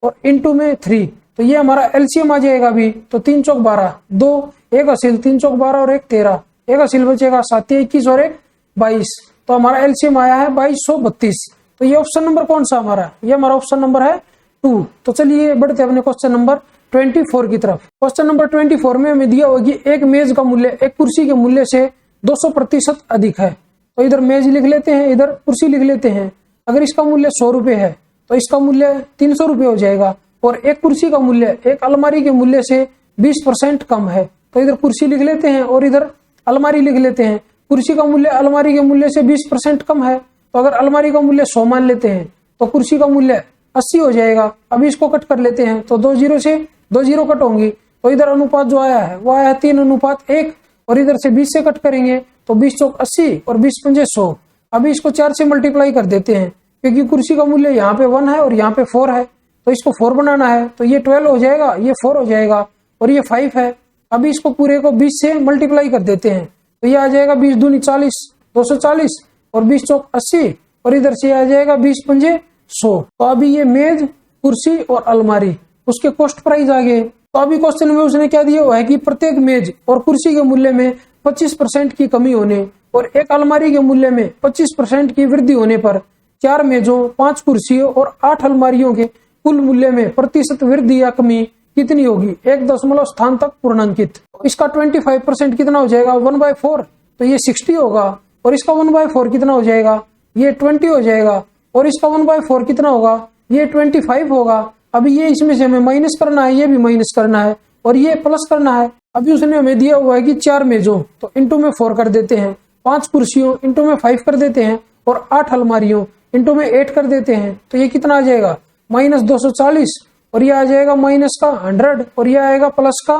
और इंटू में 3। तो ये हमारा एलसीएम आ जाएगा अभी। तो 3 चौक 12, 2 एक हासिल, 3 चौक 12 और 1 13, एक हासिल बचेगा, 7 21 और 1 22। तो हमारा एलसीएम आया है 2232। तो ये ऑप्शन नंबर कौन सा हमारा? ये हमारा ऑप्शन नंबर है 2। तो चलिए बढ़ते अपने क्वेश्चन नंबर 24 की तरफ। क्वेश्चन नंबर 24 में हमें दिया होगी एक मेज का मूल्य एक कुर्सी के मूल्य से 200% अधिक है। तो इधर मेज लिख लेते हैं, इधर कुर्सी लिख लेते हैं। अगर इसका मूल्य 100 रुपए है तो इसका मूल्य 300 रुपए हो जाएगा। और एक कुर्सी का मूल्य एक अलमारी के मूल्य से 20% कम है। तो इधर कुर्सी लिख लेते हैं और इधर अलमारी लिख लेते हैं। कुर्सी का मूल्य अलमारी के मूल्य से 20% कम है, तो अगर अलमारी का मूल्य 100 मान लेते हैं तो कुर्सी का मूल्य 80 हो जाएगा। अभी इसको कट कर लेते हैं, तो 2 0 से 2 0 कट होंगी। तो इधर अनुपात जो आया है वो आया है 3:1 और इधर से 20 से कट करेंगे तो 20 चौक 80 और 20 पंजे 100। अभी इसको 4 से मल्टीप्लाई कर देते हैं, क्योंकि कुर्सी का मूल्य यहाँ पे 1 है और यहाँ पे 4 है। तो इसको 4 बनाना है, तो ये 12 हो जाएगा, ये 4 हो जाएगा और ये 5 है। अभी इसको पूरे को 20 से मल्टीप्लाई कर देते हैं, तो ये आ जाएगा 20 दूनी 40, 240 और 20 चौक 80 और इधर से आ जाएगा 20 पंजे 100। तो अभी ये मेज, कुर्सी और अलमारी उसके कॉस्ट प्राइस आ गए। तो अभी क्वेश्चन में उसने क्या दिया हुआ है कि प्रत्येक मेज और कुर्सी के मूल्य में 25% की कमी होने और एक अलमारी के मूल्य में 25% की वृद्धि होने पर 4 मेजों, 5 कुर्सियों और 8 अलमारियों के कुल मूल्य में प्रतिशत वृद्धि या कमी कितनी होगी? 1 दशमलव स्थान तक पूर्णांकित। इसका 25% कितना हो जाएगा? 1/4, तो ये 60 होगा। और इसका 1/4 कितना हो जाएगा? ये 20 हो जाएगा। और इसका 1/4 कितना होगा? ये 25 होगा। अभी ये इसमें से हमें माइनस करना है, ये भी माइनस करना है और ये प्लस करना है। अभी उसने हमें दिया हुआ है कि 4 मेजों, तो इंटू में 4 कर देते हैं, 5 कुर्सियों इंटू में 5 कर देते हैं और 8 अलमारियों इंटू में 8 कर देते हैं। तो ये कितना आ जाएगा? -240 और ये आ जाएगा माइनस का 100 और ये आएगा प्लस का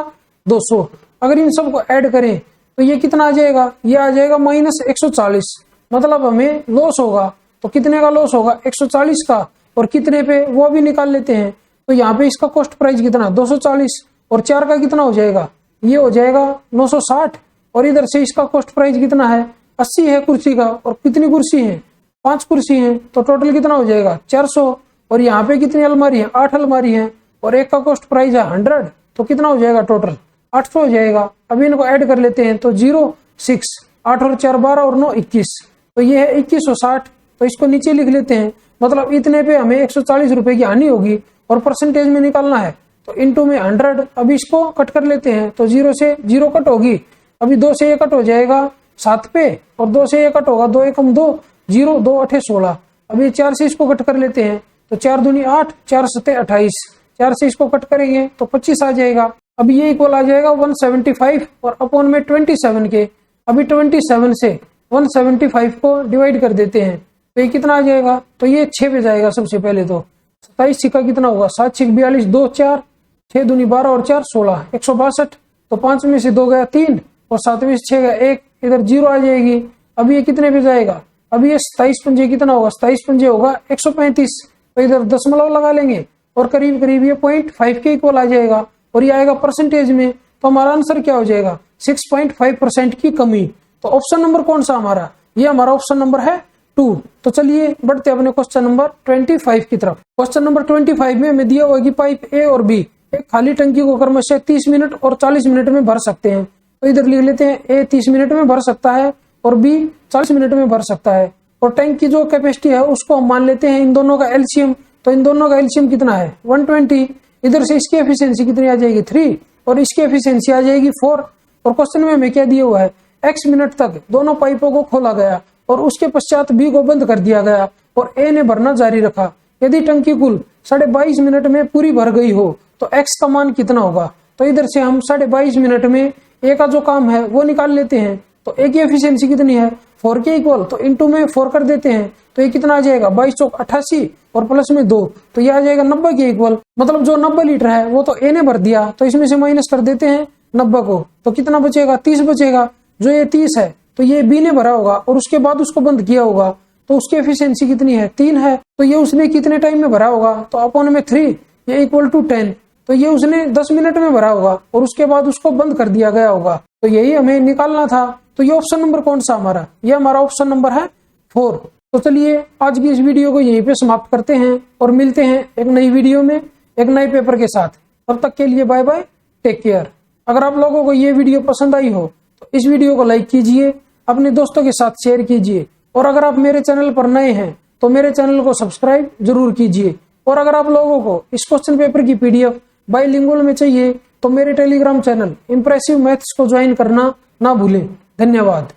200। अगर इन सबको ऐड करें तो ये कितना आ जाएगा? ये आ जाएगा -140। मतलब हमें लॉस होगा। तो कितने का लॉस होगा? 140 का। और कितने पे वो भी निकाल लेते हैं। तो यहाँ पे इसका कॉस्ट प्राइस कितना? 240 और 4 का कितना हो जाएगा? ये हो जाएगा 960। और इधर से इसका कॉस्ट प्राइस कितना है? 80 है कुर्सी का। और कितनी कुर्सी है? 5 कुर्सी है। तो टोटल कितना हो जाएगा? 400। और यहाँ पे कितनी अलमारी है? 8 अलमारी है और एक का कॉस्ट प्राइस है 100। तो कितना हो जाएगा? टोटल 800 हो जाएगा। अभी इनको ऐड कर लेते हैं, तो 0 6, 8 और 4 12 और 9 21। तो ये है 2160। तो इसको नीचे लिख लेते हैं। मतलब इतने पे हमें 140 रुपए की हानि होगी और परसेंटेज में निकालना है, तो इंटू में 100। अभी इसको कट कर लेते हैं, तो 0 से 0 कट होगी। अभी 2 से ये कट हो जाएगा 7 पे और 2 से ये कट होगा 2 एकम 2, 0 2 8 16। अभी 4 से इसको कट कर लेते हैं, तो 4 दूनी 8, 4 7 28। 4 से इसको कट करेंगे तो 25 आ जाएगा। अभी ये इक्वल आ जाएगा 175 और अपॉन में 27 के। अभी 27 से 175 को डिवाइड कर देते हैं, तो ये कितना आ जाएगा? तो ये 6 पे जाएगा। सबसे पहले तो 27 सिक्का कितना होगा? 7 6 42, 2 4, 6 दूनी 12 और 4 16, 162। तो 5 में से 2 गया 3 और 7 में से 6 गया 1, इधर 0 आ जाएगी। अभी ये कितने पे जाएगा? अभी ये 27 पंजे कितना होगा? 27 पंजे होगा 135। तो इधर दशमलव लगा लेंगे और करीब करीब ये 0.5 के इक्वल आ जाएगा और ये आएगा परसेंटेज में। तो हमारा आंसर क्या हो जाएगा? 6.5% की कमी। तो ऑप्शन नंबर कौन सा हमारा? ये हमारा ऑप्शन नंबर है 2। तो चलिए बढ़ते अपने क्वेश्चन नंबर 25 की तरफ। क्वेश्चन नंबर 25 में हमें दिया हुआ कि पाइप ए और बी एक खाली टंकी को क्रमशः 30 मिनट और 40 मिनट में भर सकते हैं। तो इधर लिख लेते हैं, ए 30 मिनट में भर सकता है और बी 40 मिनट में भर सकता है। और टैंक की जो कैपेसिटी है उसको हम मान लेते हैं इन दोनों का एलसीएम। तो इन दोनों का एलसीएम कितना है? 120। इधर से इसकी एफिशिएंसी कितनी आ जाएगी? 3 और इसकी एफिशिएंसी आ जाएगी 4। और क्वेश्चन में हमें क्या दिया हुआ है? x मिनट तक दोनों पाइपों को खोला गया और उसके पश्चात b को बंद कर दिया गया और a ने भरना जारी रखा। यदि टंकी कुल 22.5 मिनट में पूरी भर गई हो तो x का मान कितना होगा। तो इधर से हम 22.5 मिनट में a का जो काम है वो निकाल लेते हैं। तो a की एफिशिएंसी कितनी है 4 के इक्वल, तो इंटू में 4 कर देते हैं तो ये कितना आ जाएगा 22 चौक 88 और प्लस में 2, तो ये आ जाएगा 90 के इक्वल। मतलब जो 90 लीटर है वो तो a ने भर दिया, तो इसमें से माइनस कर देते हैं 90 को, तो कितना बचेगा 30 बचेगा। जो ये 30 है तो ये b ने भरा होगा और उसके बाद उसको बंद किया होगा, तो उसकी एफिशिएंसी कितनी है 3 है। तो ये उसने कितने टाइम में भरा होगा, तो अपॉन में 3 ये इक्वल टू 10, तो ये उसने 10 मिनट में भरा होगा और उसके बाद उसको बंद कर दिया गया होगा। तो यही हमें निकालना था। तो ये ऑप्शन नंबर कौन सा हमारा, ये हमारा ऑप्शन नंबर है 4। तो चलिए आज की इस वीडियो को यहीं पे समाप्त करते हैं और मिलते हैं एक नई वीडियो में एक नए पेपर के साथ। तब तक के लिए बाय बाय, टेक केयर। अगर आप लोगों को ये वीडियो पसंद आई हो तो इस वीडियो को लाइक कीजिए, अपने दोस्तों के साथ शेयर कीजिए और अगर आप मेरे चैनल पर नए हैं तो मेरे चैनल को सब्सक्राइब जरूर कीजिए। और अगर आप लोगों को इस क्वेश्चन पेपर की पीडीएफ बाइलिंगुअल में चाहिए तो मेरे टेलीग्राम चैनल इंप्रेसिव मैथ्स को ज्वाइन करना ना भूलें। धन्यवाद।